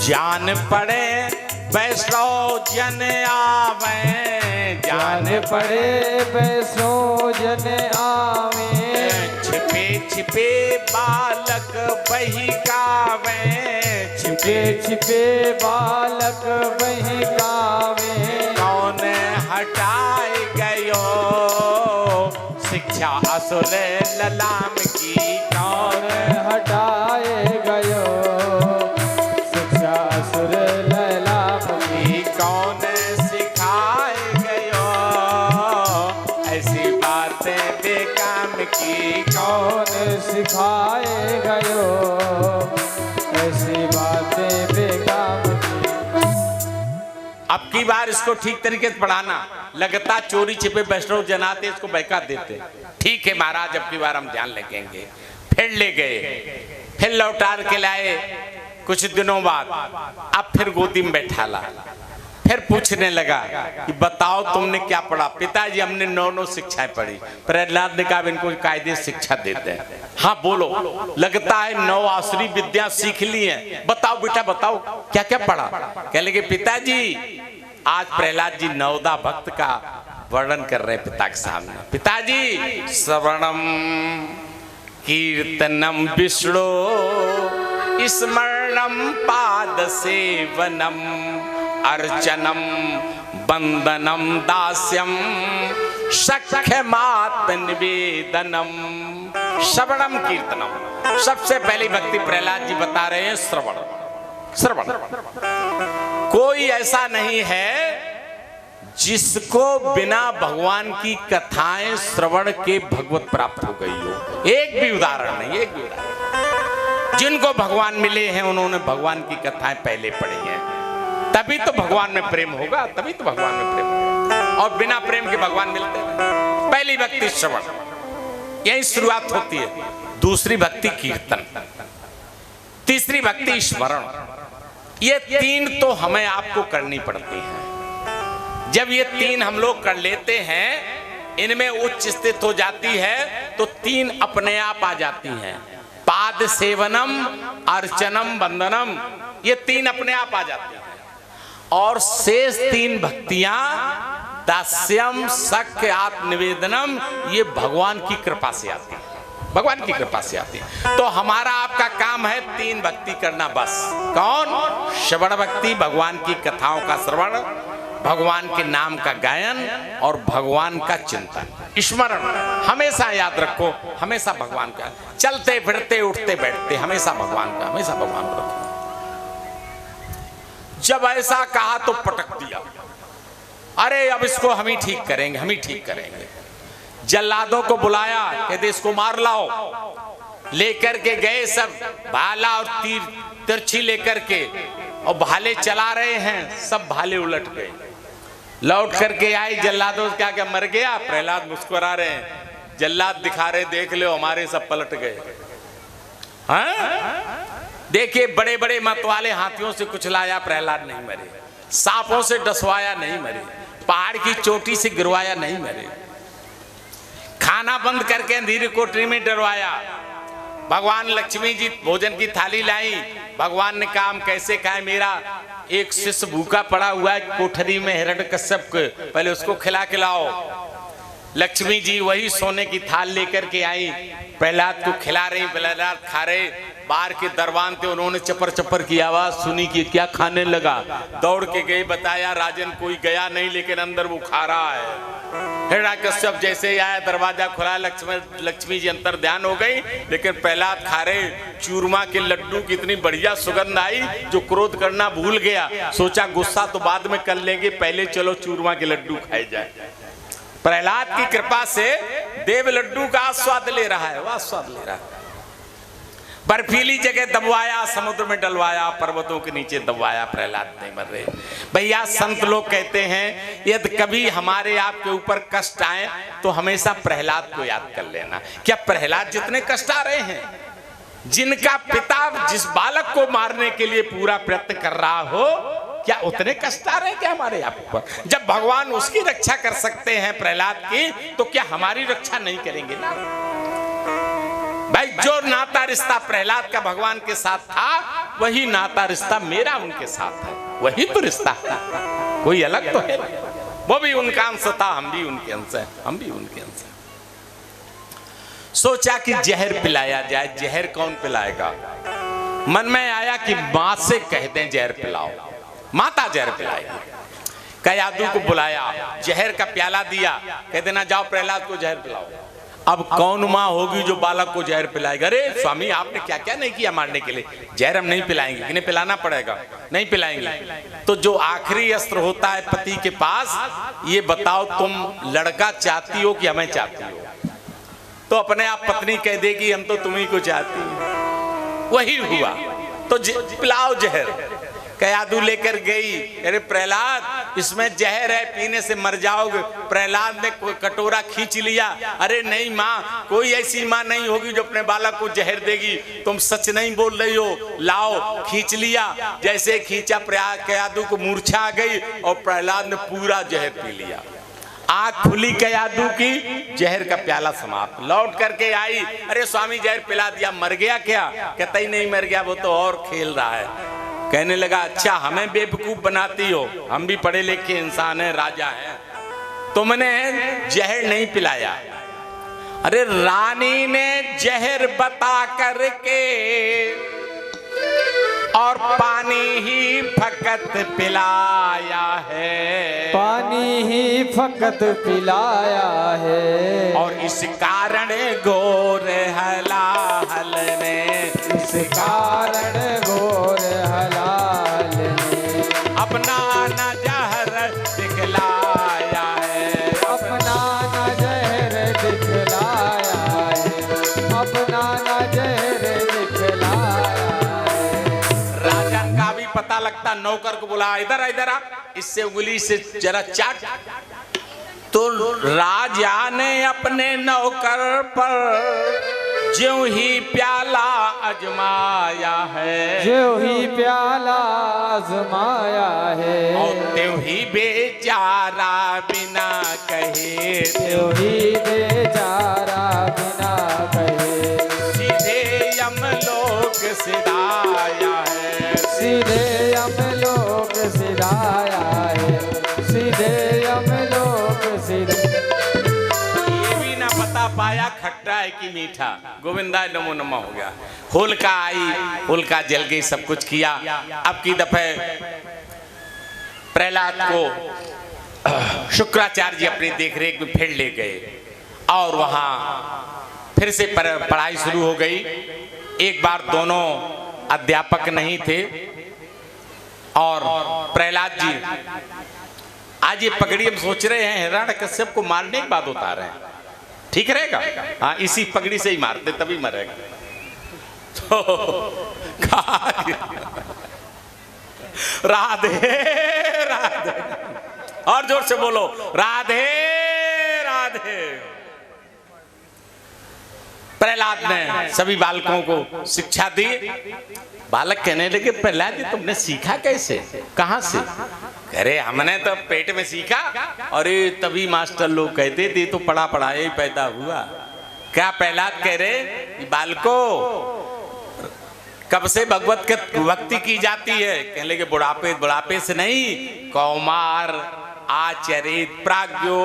जान पड़े वैष्णव जन आवे, जान पड़े वैष्णव जन आवे, छिपे छिपे बालक बहिकावे, छिपे छिपे बालक बहिकावे। कौन हटाए गयो शिक्षा असुर ललाम की, कौन हटाए गयो शिक्षा असुर ललाम की। कौन सिखाए गयो ऐसी बातें बेकाम की, कौन सिखाए गयो ऐसी बातें बेकाम की। अब की बार इसको ठीक तरीके से पढ़ाना। लगता चोरी छिपे वैष्णव जनाते इसको बहका देते। ठीक है महाराज, अब की बार हम ध्यान रखेंगे। फिर ले गए, फिर लौटा के लाए। कुछ दिनों बाद अब फिर गोदी में बैठा ला, फिर पूछने लगा कि बताओ तुमने क्या पढ़ा। पिताजी हमने 9 शिक्षाएं पढ़ी। प्रहलाद ने कहा इनको कायदे शिक्षा देते हैं। हाँ बोलो, लगता है 9 आसुरी विद्या सीख ली है। बताओ बेटा बताओ क्या क्या पढ़ा। कह लगे पिताजी आज प्रहलाद जी 9 भक्त का वर्णन कर रहे हैं पिता के सामने। पिताजी श्रवणम कीर्तनम विष्णु स्मरणम पाद सेवनम अर्चनम वंदनम दास्यम सख्यमात्म निवेदनम। श्रवणम कीर्तनम, सबसे पहली भक्ति प्रहलाद जी बता रहे हैं श्रवण। श्रवण कोई ऐसा नहीं है जिसको बिना भगवान की कथाएं श्रवण के भगवत प्राप्त हो गई हो। एक भी उदाहरण नहीं, एक भी उदाहरण। जिनको भगवान मिले हैं उन्होंने भगवान की कथाएं पहले पढ़ी हैं, तभी तो भगवान में प्रेम होगा, तभी तो भगवान में प्रेम होगा। और बिना प्रेम के भगवान मिलते हैं। पहली भक्ति श्रवण, यही शुरुआत होती है। दूसरी भक्ति कीर्तन, तीसरी भक्ति स्मरण। ये 3 तो हमें आपको करनी पड़ती है। जब ये 3 हम लोग कर लेते हैं, इनमें उच्च स्थित हो जाती है, तो 3 अपने आप आ जाती हैं। पाद सेवनम, अर्चनम, वंदनम, ये 3 अपने आप आ जाती हैं। और शेष 3 भक्तियां दास्यम, सख्य, आत्मनिवेदनम, ये भगवान की कृपा से आती है। भगवान की कृपा से आती है। तो हमारा आपका काम है 3 भक्ति करना बस। कौन? श्रवण भक्ति, भगवान की कथाओं का श्रवण, भगवान के नाम का गायन और भगवान का चिंतन। स्मरण हमेशा याद रखो, हमेशा भगवान का। चलते फिरते उठते बैठते हमेशा भगवान का, हमेशा भगवान को रखो। जब ऐसा कहा तो पटक दिया। अरे अब इसको हम ही ठीक करेंगे, हम ही ठीक करेंगे। जल्लादों को बुलाया, कहते इसको मार लाओ। लेकर के गए सब, भाला और तीर तिरछी लेकर के, और भाले चला रहे हैं, सब भाले उलट गए। लौट करके आए जल्लादों, क्या क्या मर गया? प्रहलाद मुस्कुरा रहे हैं, जल्लाद दिखा रहे, देख लो हमारे सब पलट गए। हाँ? देखिए बड़े बड़े मतवाले हाथियों से कुचलाया, प्रहलाद नहीं मरे। सांपों से डसवाया, नहीं मरे। पहाड़ की चोटी से गिरवाया, नहीं मरे। खाना बंद करके अंधेरी कोठरी में डरवाया। भगवान लक्ष्मी जी भोजन की थाली लाई, भगवान ने काम कैसे खाए? मेरा एक शिष्य भूखा पड़ा हुआ है कोठरी में हिरण्यकश्यप को, पहले उसको खिला खिलाओ। लक्ष्मी जी वही सोने की थाल लेकर के आई, प्रहलाद को खिला रही। प्रहलाद खा रहे, बाहर के दरबान थे, उन्होंने चपर चपर की आवाज सुनी कि क्या खाने लगा। दौड़ के गए, बताया राजन कोई गया नहीं, लेकिन अंदर वो खा रहा है। हिरण्यकश्यप जैसे ही आया, दरवाजा खुला, लक्ष्मी जी अंतर ध्यान हो गई, लेकिन प्रहलाद खा रहे। चूरमा के लड्डू की इतनी बढ़िया सुगंध आई, जो क्रोध करना भूल गया। सोचा गुस्सा तो बाद में कर लेंगे, पहले चलो चूरमा के लड्डू खाए जाए। प्रहलाद की कृपा से देव लड्डू का आस्वाद ले रहा है, वह आस्वाद ले रहा है। बर्फीली जगह दबवाया, समुद्र में डलवाया, पर्वतों के नीचे दबवाया, प्रहलाद नहीं मर रहे। भैया संत लोग कहते हैं यदि कभी हमारे आपके ऊपर कष्ट आए तो हमेशा प्रहलाद को याद कर लेना। क्या प्रहलाद जितने कष्ट आ रहे हैं, जिनका पिता जिस बालक को मारने के लिए पूरा प्रयत्न कर रहा हो, क्या उतने कष्ट आ रहे हैं क्या हमारे आप पर? जब भगवान उसकी रक्षा कर सकते हैं प्रहलाद की, तो क्या हमारी रक्षा नहीं करेंगे ना? भाई जो नाता रिश्ता प्रहलाद का भगवान के साथ था, वही नाता रिश्ता मेरा उनके साथ है। वही तो रिश्ता है, कोई अलग तो है। वो भी उनका अंश था, हम भी उनके अंश हैं, हम भी उनके अंश हैं। सोचा कि जहर पिलाया जाए। जहर कौन पिलाएगा? मन में आया कि मां से कह दें जहर पिलाओ, माता जहर पिलाएगी। कयादू को बुलाया, जहर का प्याला दिया, कह देना जाओ प्रहलाद को जहर पिलाओ। अब कौन माँ होगी जो बालक को जहर पिलाएगा? अरे स्वामी आपने क्या क्या नहीं किया मारने के लिए, जहर हम नहीं पिलाएंगे। किन्हें पिलाना पड़ेगा? नहीं पिलाएंगे। तो जो आखिरी अस्त्र होता है पति के पास, ये बताओ तुम लड़का चाहती हो कि हमें चाहती हो? तो अपने आप पत्नी कह देगी हम तो तुम्ही को चाहती हैं। वही हुआ, तो पिलाओ जहर। कयादू लेकर गई, अरे प्रहलाद इसमें जहर है, पीने से मर जाओगे। प्रहलाद ने कटोरा खींच लिया। अरे नहीं माँ, कोई ऐसी माँ नहीं होगी जो अपने बालक को जहर देगी, तुम सच नहीं बोल रही हो, लाओ। खींच लिया, जैसे खींचा कयादू को मूर्छा आ गई और प्रहलाद ने पूरा जहर पी लिया। आँख खुली कयादू की, जहर का प्याला समाप्त। लौट करके आई, अरे स्वामी जहर पिला दिया, मर गया क्या? कहता ही नहीं मर गया, वो तो और खेल रहा है। कहने लगा अच्छा हमें बेवकूफ बनाती हो, हम भी पढ़े लिखे इंसान हैं, राजा हैं, तुमने जहर नहीं पिलाया। अरे रानी ने जहर बता करके और पानी ही फकत पिलाया है, पानी ही फकत पिलाया है। और इस कारण गोर हलाहल ने, इस कारण गोर हलाल ने अपना न जहर दिखलाया है, अपना न जहर दिखलाया है, अपना न जहर दिखलाया है। राजन का भी पता लगता, नौकर को बुला, इधर इधर आ, इससे उंगली से जरा चाट। तो राजा ने अपने नौकर पर ज्यों ही प्याला आजमाया है, ज्यों ही प्याला आजमाया है, और त्यों ही बेचारा बिना कहे, त्यों ही बेचारा बिना कहे सीधे यमलोक सिधाया है, सीधे यमलोक सिधाया है, सीधे यमलोक सिधाया। ये भी ना पता पाया खट्टा है कि मीठा, गोविंदा नमो नमः हो गया। होलिका आई, होलिका जल गई, सब कुछ किया। अब की दफे प्रहलाद को शुक्राचार्य जी अपनी देखरेख में फिर ले गए और वहां फिर से पढ़ाई शुरू हो गई। एक बार दोनों अध्यापक नहीं थे और प्रहलाद जी आज ये पगड़ी हम सोच रहे हैं हिरण्यकश्यप को मारने के बाद उतार रहे हैं, ठीक रहेगा? हाँ, इसी पगड़ी से ही मारते तभी मरेगा। तो राधे राधे, और जोर से बोलो राधे राधे। प्रहलाद ने सभी बालकों को शिक्षा दी। बालक कहने लगे प्रहलाद जी तुमने सीखा कैसे, कहां से? अरे हमने तो पेट में सीखा। अरे तभी मास्टर लोग कहते थे तो पढ़ा पढ़ाया ही पैदा हुआ। क्या प्रहलाद कह रहे बालको कब से भगवत के भक्ति की जाती है? कहने लगे बुढ़ापे, बुढ़ापे से नहीं, कौमार आचरित प्राज्ञो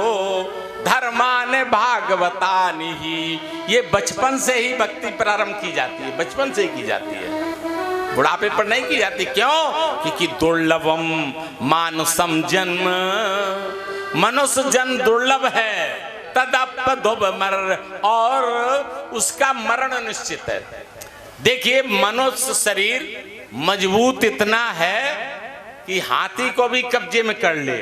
धर्मान भागवतानि ही, ये बचपन से ही भक्ति प्रारंभ की जाती है, बचपन से ही की जाती है, बुढ़ापे पर नहीं की जाती। क्यों? क्योंकि दुर्लभम मानुषम जन्म, मनुष्य जन्म दुर्लभ है, तदपधुब मर, और उसका मरण निश्चित है। देखिए मनुष्य शरीर मजबूत इतना है कि हाथी को भी कब्जे में कर ले,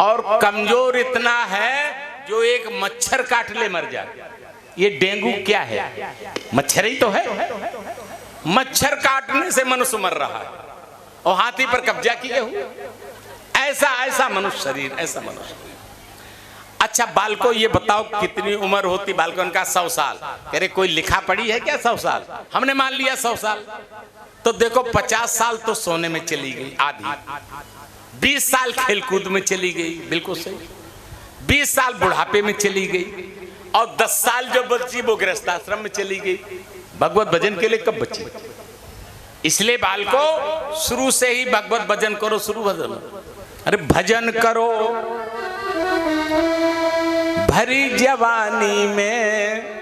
और कमजोर इतना है जो एक मच्छर काट ले मर जाए। ये डेंगू क्या है? मच्छर ही तो है। मच्छर काटने से मनुष्य मर रहा है और हाथी पर कब्जा किए हुए। ऐसा मनुष्य शरीर, ऐसा मनुष्य। अच्छा बालको ये बताओ कितनी उम्र होती बालकों का? 100 साल। कह रहे कोई लिखा पड़ी है क्या 100 साल? हमने मान लिया 100 साल। तो देखो 50 साल तो सोने में चली गई आधी, 20 साल खेलकूद में चली गई, बिल्कुल सही, 20 साल बुढ़ापे में चली गई, और 10 साल जो बची वो गृहस्थाश्रम में चली गई। भगवत भजन के लिए कब बची? इसलिए बालको शुरू से ही भगवत भजन करो, शुरू भजन। अरे भजन करो भरी जवानी में,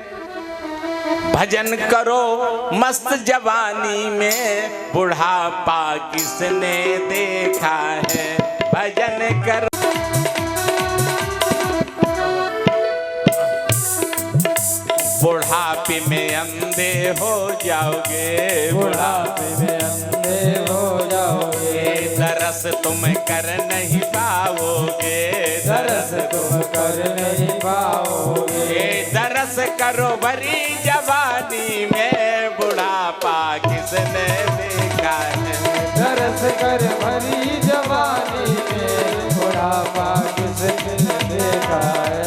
भजन करो मस्त जवानी में, बुढ़ापा किसने देखा है, भजन करो। बुढ़ापे में अंधे हो जाओगे, बुढ़ापे में अंधे हो जाओगे, दरस तुम कर नहीं पाओगे, दरस तुम कर नहीं पाओगे। दरस करो भरी जवानी में, बुढ़ापा किसने देखा है, दरस कर भरी जवानी में, बुढ़ापा किसने देखा है।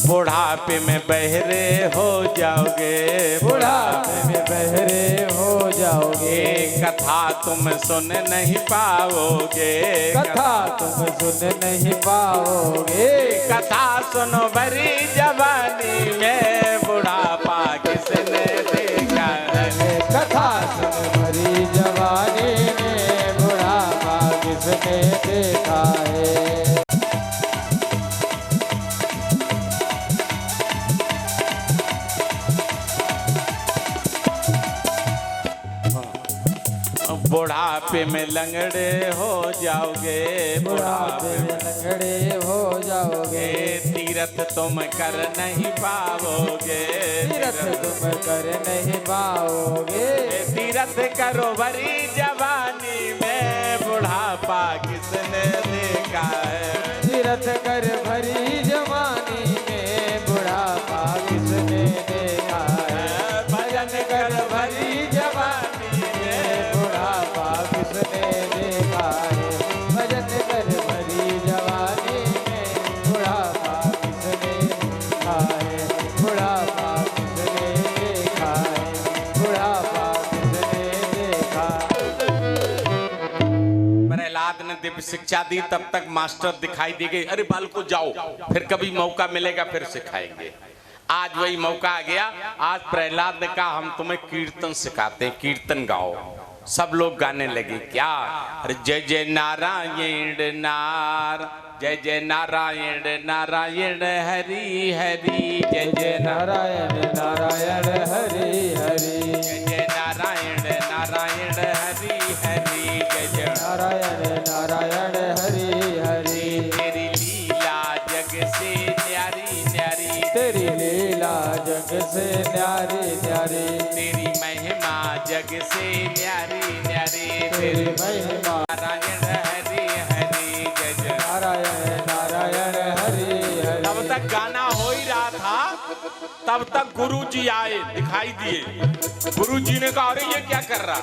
बुढ़ापे में बहरे हो जाओगे, बुढ़ापे में बहरे हो जाओगे, कथा तुम सुन नहीं पाओगे, कथा तुम सुन नहीं पाओगे। कथा सुनो भरी जवानी में, बुढ़ापा किसने देखा है, कथा सुन भरी जवानी में, बुढ़ापा किसने देखा है। बुढ़ापे में लंगड़े हो जाओगे, बुढ़ापे में लंगड़े हो जाओगे, तीरथ तुम कर नहीं पाओगे, तीरथ तुम कर नहीं पाओगे। तीरथ करो भरी जवानी में, बुढ़ापा किसने देखा है, तीरथ कर भरी जवानी में, बुढ़ापा किसने देखा है। भजन कर भरी जवानी में, बुढ़ापा किसने देखा है। भजन कर भरी जवानी में, बुढ़ापा किसने देखा है। प्रहलाद ने दिव्य शिक्षा दी, तब तक मास्टर दिखाई दे गए, अरे बालको जाओ, फिर कभी मौका मिलेगा फिर सिखाएंगे। आज वही मौका आ गया। आज प्रहलाद ने कहा हम तुम्हें कीर्तन सिखाते हैं, कीर्तन गाओ। सब लोग गाने लगे। क्या? अरे जय जय नारायण नार, जय जय नारायण नारायण हरि हरि, जय जय नारायण नारायण हरि हरि, जय जय नारायण नारायण हरि हरि, जय जय नारायण नारायण हरि हरि। तेरी लीला जग से न्यारी न्यारी, तेरी लीला जग से न्यारी न्यारी, तेरी महिमा जग से न्यारी न्यारी, तेरी महिमा। नारायण हरि हरि, जय जय नारायण नारायण हरि हरि। तब तक गाना हो ही रहा था, तब तक गुरुजी आए, दिखाई दिए। गुरुजी ने कहा अरे ये क्या कर रहा?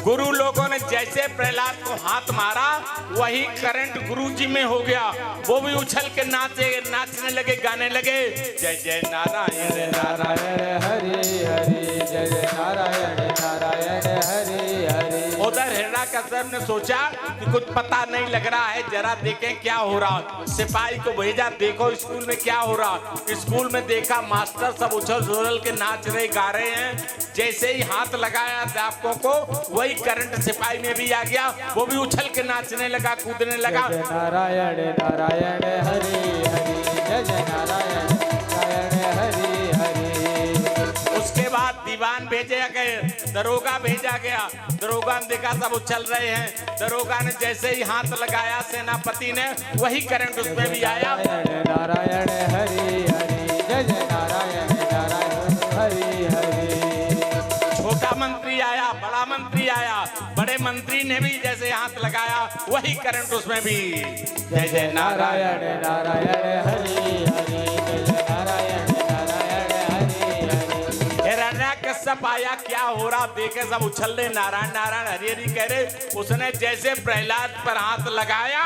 गुरु लोगों ने जैसे प्रहलाद को हाथ मारा, वही करंट गुरुजी में हो गया। वो भी उछल के नाचने लगे, गाने लगे, जय जय नारायण नारायण हरि हरि, जय जय नारायण नारायण हरि हरि। उधर हिरण्यकश्यप ने सोचा कि कुछ पता नहीं लग रहा है, जरा देखें क्या हो रहा। सिपाही को भेजा, देखो स्कूल में क्या हो रहा। स्कूल में देखा मास्टर सब उछल के नाच रहे, गा रहे हैं। जैसे ही हाथ लगाया अध्यापकों को, वही करंट सिपाही में भी आ गया, वो भी उछल के नाचने लगा, कूदने लगा। नारायण नारायण हरि हरि, जय जय नारायण नारायण हरि हरि। उसके बाद दीवान भेजे गए, दरोगा भेजा गया। दरोगा ने देखा सब उछल रहे हैं। दरोगा ने जैसे ही हाथ लगाया सेनापति ने, वही करंट उसमें भी आया। नारायण हरि हरि, जय जय नारायण नारायण हरि हरि। छोटा मंत्री आया, बड़ा मंत्री आया, बड़े मंत्री ने भी जैसे हाथ लगाया, वही करंट उसमें भी। जय जय नारायण नारायण हरि हरि, जय जय नारायण नारायण हरि हरि। हिरण्यकश्यप आया, क्या हो रहा देखे सब उछल रहे, नारायण नारायण हरि हरि कह रहे। उसने जैसे प्रहलाद पर हाथ लगाया,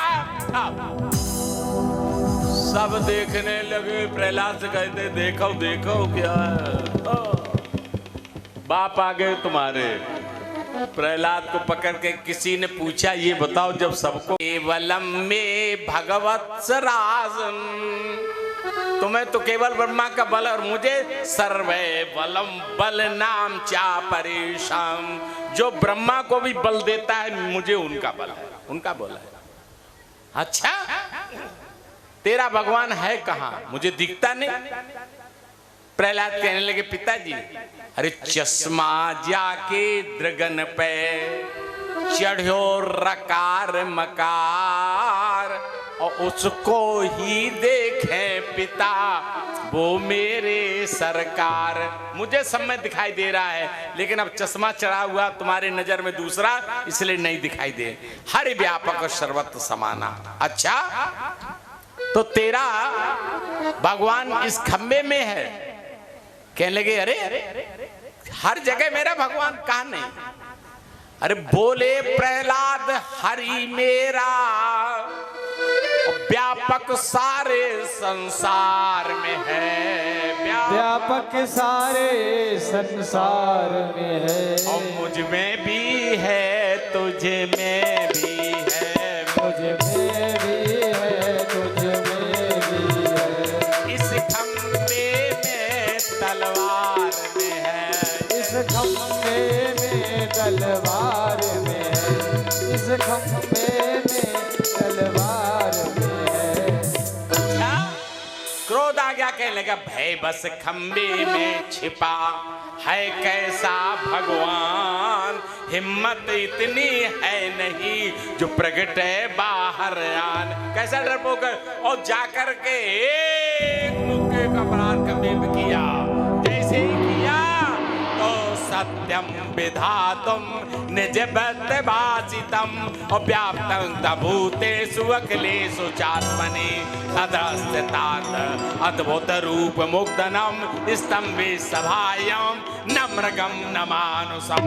सब देखने लगे। प्रहलाद से कहते देखो देखो क्या है। बाप आ गए तुम्हारे। प्रहलाद को पकड़ के किसी ने पूछा ये बताओ, जब सबको केवलम में भगवत राजम, तुम्हें तो केवल ब्रह्मा का बल और मुझे सर्वे बलम बल नाम चा परेशान, जो ब्रह्मा को भी बल देता है मुझे उनका बल है, उनका बल है। अच्छा तेरा भगवान है कहाँ? मुझे दिखता नहीं। प्रहलाद कहने लगे पिताजी, अरे चश्मा जाके द्रगन पे चढ़ो रकार मकार, और उसको ही देखें पिता वो मेरे सरकार। मुझे सब में दिखाई दे रहा है, लेकिन अब चश्मा चढ़ा हुआ तुम्हारी नजर में दूसरा, इसलिए नहीं दिखाई दे। हर व्यापक और सर्वत्र समाना। अच्छा तो तेरा भगवान इस खंबे में है? कहने लगे अरे हर जगह मेरा भगवान कहाँ नहीं? अरे बोले प्रहलाद हरि मेरा व्यापक सारे संसार में है, व्यापक सारे संसार में है। और मुझ में भी है, तुझ में भी है, मुझ में भी है, तुझ में भी है। इस खंबे में तलवार में है, इस खंबे में तलवार में है, इस खंबे में तलवार में है। क्या? क्रोध आ गया, कहने लगा भय बस खंबे में छिपा है कैसा भगवान, हिम्मत इतनी है नहीं जो प्रगट है बाहर आन। कैसा डरपोक है? और जाकर के एक मुक्के का प्राण खंबे में किया। जैसे ही किया तो सत्यम विधातुम निज भाषितम और व्याप्तं भूतेषु अखिलेषु चात्मनि अधस्तात अद्भुत रूप मुग्धनम स्तंभे सभायम नम्रगम न मानुषम।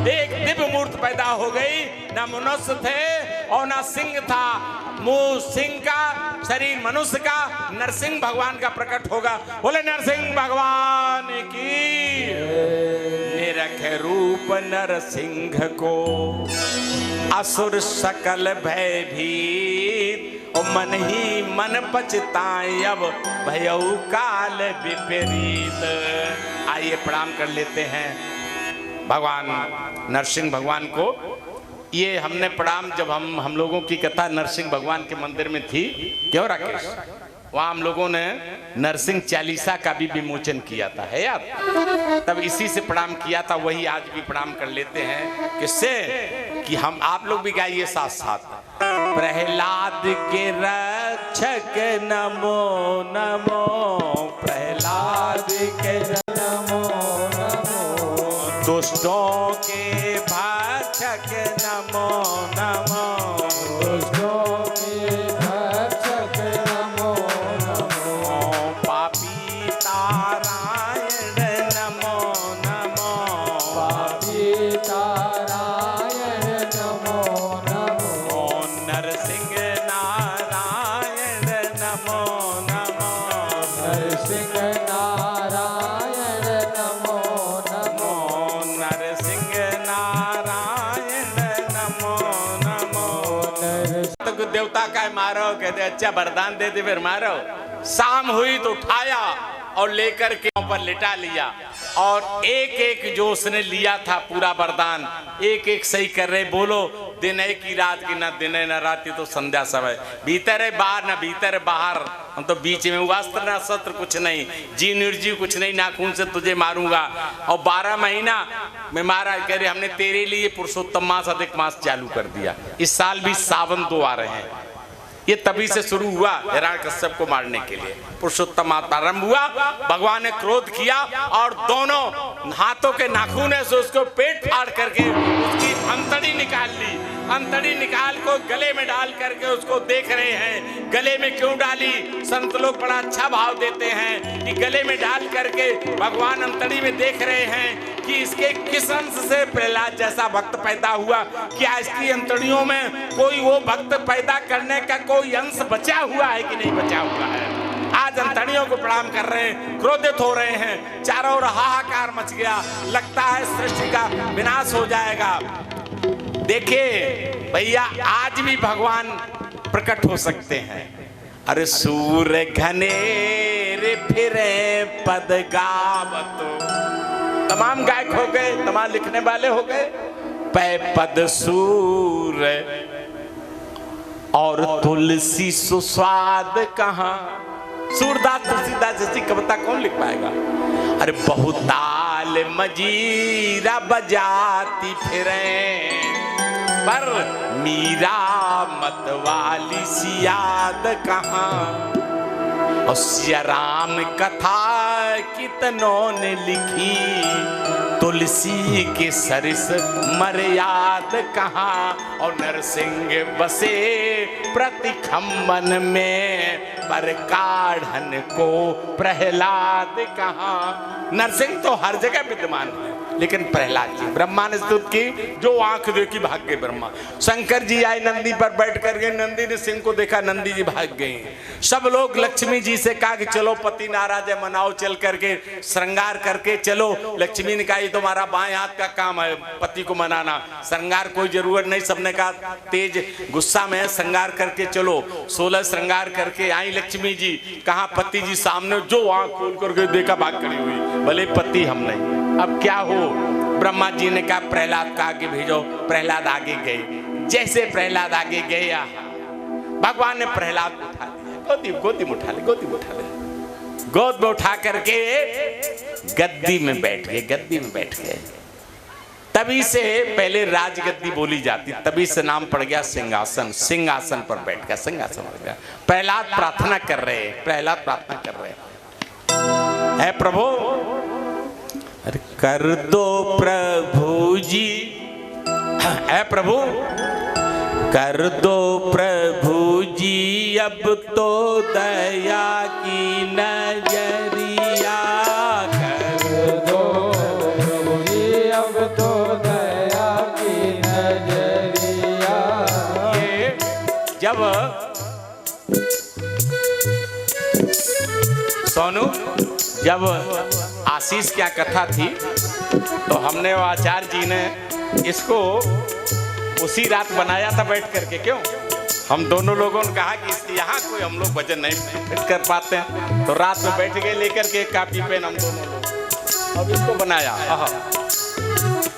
एक दिव्य मूर्ति पैदा हो गई, न मनुष्य थे और न सिंह था। मुंह सिंह का, शरीर मनुष्य का, नरसिंह भगवान का प्रकट होगा। बोले नरसिंह भगवान की। निरख रूप नरसिंह को असुर सकल भयभीत और मन ही मन पछताए अब भयऊ काल विपरीत। आइए प्रणाम कर लेते हैं भगवान नरसिंह भगवान को। ये हमने प्रणाम जब हम लोगों की कथा नरसिंह भगवान के मंदिर में थी, क्यों राकेश, वहाँ हम लोगों ने नरसिंह चालीसा का भी विमोचन किया था, है यार, तब इसी से प्रणाम किया था, वही आज भी प्रणाम कर लेते हैं। किससे कि हम आप लोग भी गाइए साथ साथ। प्रहलाद के रक्षक नमो नमो, प्रहलाद के नमो नमो, दुष्टों के भक्षक नमो नमो, दुष्टों के भक्षक नमो नमो, पापी तारायण नमो नमो, पापी तारायण नमो नमो, नरसिंह नारायण नमो नमो, नरसिंह नारायण नमो नमो, नरसिंह नारायण नमो नमो। तो देवता का मारो, कहते अच्छा वरदान दे दे फिर मारो। शाम हुई तो उठाया और लेकर के ऊपर लिटा लिया, और एक एक जो उसने लिया था पूरा वरदान एक एक सही कर रहे। बोलो दिन है की रात की, ना दिन है ना रात, तो संध्या समय, भीतर है बाहर ना भीतर है बाहर, हम तो बीच में, वस्त्र ना शस्त्र कुछ नहीं, जी निर्जीव कुछ नहीं, नाखून से तुझे मारूंगा। और 12 महीना में मारा, कह रहे हमने तेरे लिए पुरुषोत्तम मास अधिक मास चालू कर दिया। इस साल भी सावन 2 आ रहे हैं, ये तभी से शुरू हुआ हिरण्यकश्यप को मारने के लिए पुरुषोत्तम मास आरंभ हुआ। भगवान ने क्रोध किया और दोनों हाथों के नाखून से उसको पेट फाड़ करके उसकी अंतड़ी निकाल ली। अंतड़ी निकाल को गले में डाल करके उसको देख रहे हैं। गले में क्यों डाली, संत लोग बड़ा अच्छा भाव देते हैं कि गले में डाल करके भगवान अंतड़ी में देख रहे हैं कि इसके किस अंश से प्रहलाद जैसा भक्त पैदा हुआ, क्या इसकी अंतड़ियों में कोई वो भक्त पैदा करने का कोई अंश बचा हुआ है कि नहीं बचा हुआ है। आज अंतड़ियों को प्रणाम कर रहे हैं, क्रोधित हो रहे हैं, चारों ओर हाहाकार मच गया, लगता है सृष्टि का विनाश हो जाएगा। देखिए भैया आज भी भगवान प्रकट हो सकते हैं। अरे सूर्य घनेरे फिरे पद गावतो, तमाम गायक हो गए, तमाम लिखने वाले हो गए। पै पद सूर्य और तुलसी सुस्वाद कहाँ, सूरदास तुलसीदास जैसी कविता कौन लिख पाएगा। अरे बहुताल मजीरा बजाती फिरे पर मीरा मतवाली सी याद कहाँ। और सिया राम कथा कितनों ने लिखी, तुलसी के सरिस मर्याद कहाँ। और नरसिंह बसे प्रतिखंबन में पर काढ़न को प्रहलाद कहाँ। नरसिंह तो हर जगह विद्यमान है, लेकिन प्रहलाद जी ब्रह्मा ने स्तुति की, जो आंख देखी भाग गए ब्रह्मा। शंकर जी आए नंदी पर बैठ कर गए, नंदी ने सिंह को देखा, नंदी जी भाग गए। सब लोग लक्ष्मी जी से कहा कि चलो पति नाराज है, मनाओ, चल करके श्रृंगार करके चलो। लक्ष्मी ने कहा ये तुम्हारा बाएं हाथ का काम है, पति को मनाना, श्रृंगार कोई जरूरत नहीं। सबने कहा तेज गुस्सा में श्रृंगार करके चलो। 16 श्रृंगार करके आई लक्ष्मी जी, कहा पति जी सामने, जो आंख खोल करके देखा भाग खड़ी हुई, भले पति हम नहीं। अब क्या हो, ब्रह्मा जी ने कहा प्रहलाद का आगे भेजो। प्रहलाद आगे गए। जैसे प्रहलाद आगे गए, भगवान ने प्रहलाद उठा लिया, गोदी में उठा ले, गोदी में उठा ले, गोद में उठा करके गद्दी में बैठ गए, गद्दी में बैठ गए। तभी से पहले राजगद्दी बोली जाती, तभी से नाम पड़ गया सिंहासन। सिंहासन पर बैठ गया, सिंहासन पर गया। प्रहलाद प्रार्थना कर रहे, प्रहलाद प्रार्थना कर रहे हैं, प्रभु अरे कर दो प्रभु जी, है प्रभु कर दो प्रभु जी अब तो दया की नजरिया। कर दो प्रभु जी अब तो दया की नजरिया। ये जब सोनू जब आशीष क्या कथा थी तो हमने वो आचार्य जी ने इसको उसी रात बनाया था बैठ करके। क्यों? हम दोनों लोगों ने कहा कि यहाँ कोई हम लोग भजन नहीं बैठ कर पाते हैं, तो रात में बैठ गए लेकर के कापी पेन हम दोनों लोग और इसको बनाया।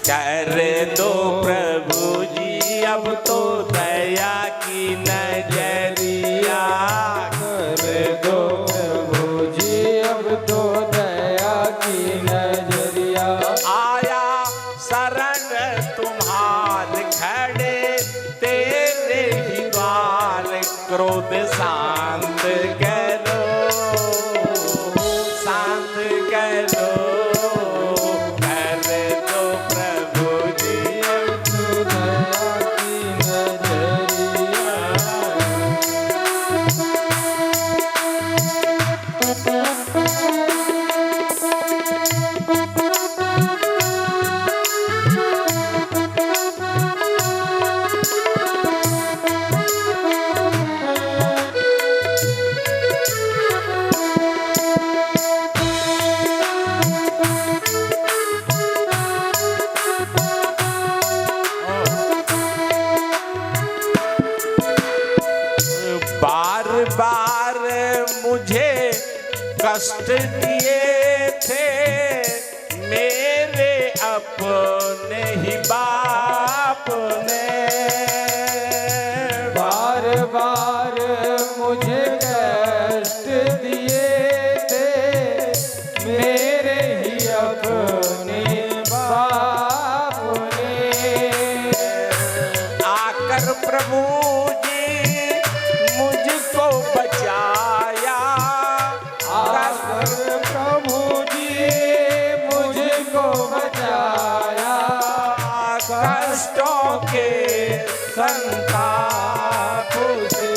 कर दो प्रभु जी अब तो दया की नजरिया, कर दो प्रभु जी अब तो दया की नजरिया। आया शरण तुम्हार खड़े तेरे ही द्वार, क्रोध शांत करो, शांत करो। बार बार मुझे कष्ट दिए थे मेरे अपने ही बाप ने, बार बार मुझे कष्ट दिए थे मेरे ही अपने बाप ने। आकर प्रभु मुझको बचाया, आकर प्रभु जी मुझको बचाया, कष्टों के संताप से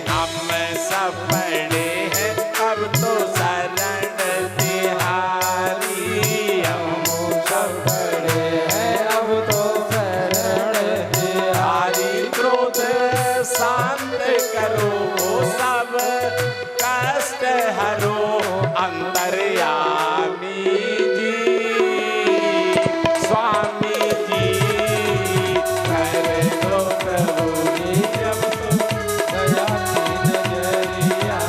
हम सब पड़े हैं अब तो शरण तिहारी, हम सब पड़े हैं अब तो शरण तिहारी। क्रोध शांत करो सब कष्ट हरो अंतर्यामी जी, स्वामी जी। कर दो प्रभु जी अब तो दया की नजरिया,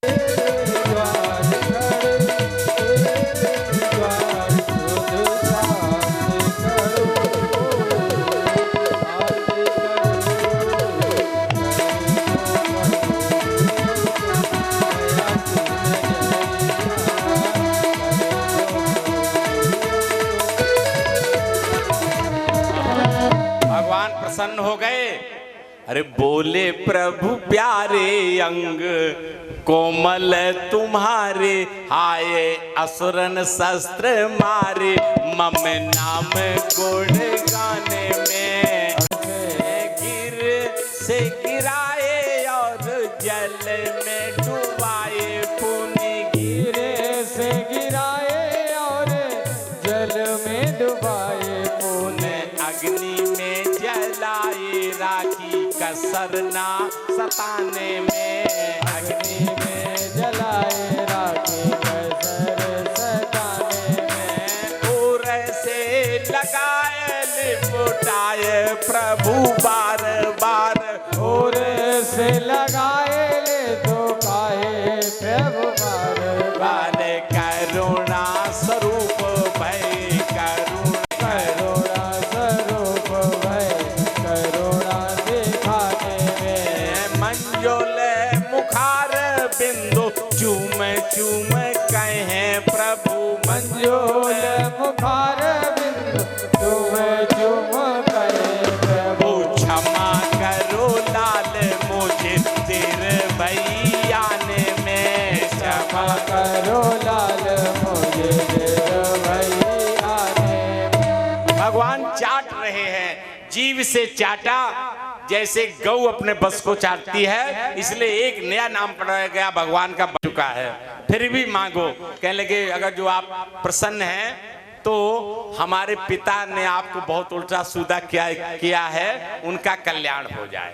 तेरे द्वार खड़े, तेरे द्वार खुद शांत करो, भगवान प्रसन्न हो गए। अरे बोले प्रभु प्यारे अंग कोमल तुम्हारे, आए असुरन शस्त्र मारे, मम नाम गुण गाने में गिर से गिराए और जल में डुबाए, पुनि गिरे से गिराए और जल में डुबाए, पुनि अग्नि में जलाए, राखी कसरना सताने में, अग्नि में जलाए राखी कसर सताने में, और से लगाए लिपटाए प्रभु बार बार, और से लगाए ले तो काहे प्रभु बार बार। करुणा स्वरूप भय करुणा, करुणा स्वरूप भय करुणा दिखाने में, मंजुल मुखार बिंदु चूम चूम कहे प्रभु, मंजूल मुखार बिंदु तुम चुम करे प्रभु। क्षमा करो लाल मुझे तेरे भैयाने में, क्षमा करो लाल मुझे तेरे भैयाने में। भगवान चाट रहे हैं, जीव से चाटा जैसे गौ अपने बस को चाटती है, इसलिए एक नया नाम पड़ा गया भगवान का बन चुका है। फिर भी मांगो, कहने लगे अगर जो आप प्रसन्न हैं तो हमारे पिता ने आपको बहुत उल्टा सीधा किया है, उनका कल्याण हो जाए।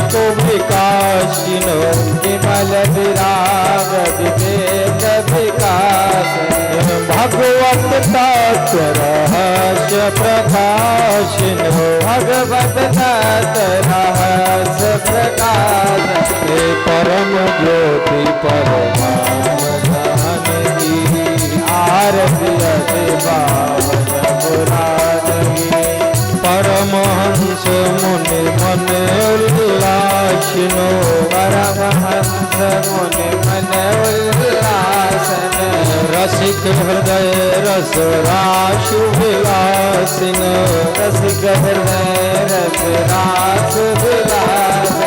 को विकासिनो विमल विराग विवेक विकास भगवत तत्व रहस्य प्रकाशिनो भगवत तत्व रहस्य प्रकाश परम ज्योति परमानंद की आरती पावन पुराणी परमहंस मुनि मन उल्लासिनो परमहंस मुनि मन उल्लासन रसिक हृदय रस राशु विलासिनो रसिक हृदय रस रास विलास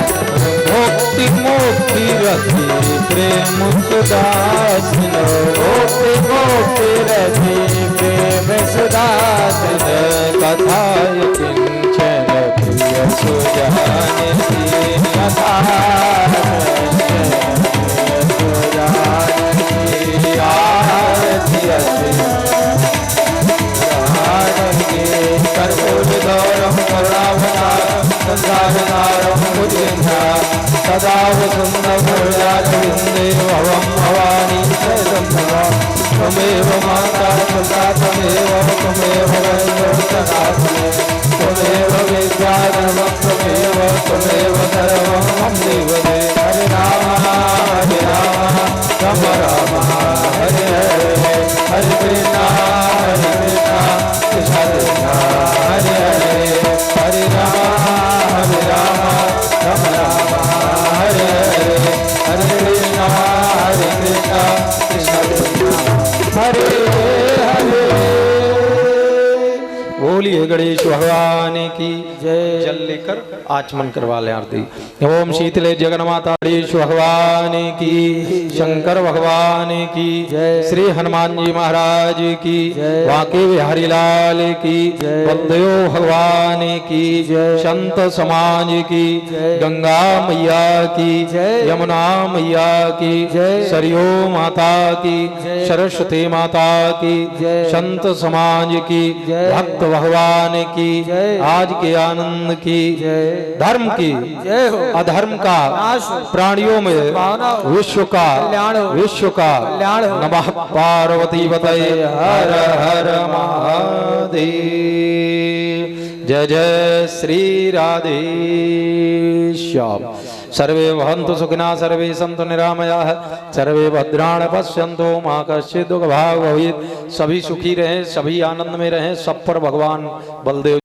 भक्ति मोक्ति रति प्रेम सुदासिनो भक्ति मोक्ति रति प्रेम सुदासिन कथाय किंचन प्रिय सुजाने कथा सुजाने आरती कर्पूरगौरम करुणावतारम संसारसारम भुजगेन्द्रा सदा वसुन्धपुर्याचविन्दे भवं भवानी चैतन्यवा त्वमेव माता पिता त्वमेव वैद्यो सदाशिवे त्वमेव विद्याधर्मं त्वमेव सर्वं मम देवते हरे राम राम राम हरे हरे हरे कृष्णा कृष्ण कृष्ण हरे हरे हरे राम राम राम हरे हरे हरे कृष्णा कृष्ण कृष्ण हरे हरे। बोलिए गणेश भगवान की जय। जल लेकर आचमन करवा ले आरती। ओम शीतले जगन्माता गणेश भगवान की, शंकर भगवान की जय, श्री हनुमान जी महाराज की जय, वाके बिहारी लाल की जय, बलदेव भगवान की जय, संत समाज की जय, गंगा मैया की जय, यमुना मैया की जय, सरयू माता की जय, सरस्वती माता की जय, संत समाज की जय, भक्त भगवान की जय, आज के आनंद की जय, धर्म की जय हो, अधर्म का प्राणियों में विश्व का कल्याण नमः पार्वती पतये हर हर महादेव। जय जय श्री राधे श्याम। सर्वे भवन्तु सुखिनः सर्वे सन्तु निरामयाः सर्वे भद्राणि पश्यन्तु मा कश्चित् दुःखभाग् भवेत्। सभी सुखी रहें, सभी आनंद में रहें। सब पर भगवान बलदेव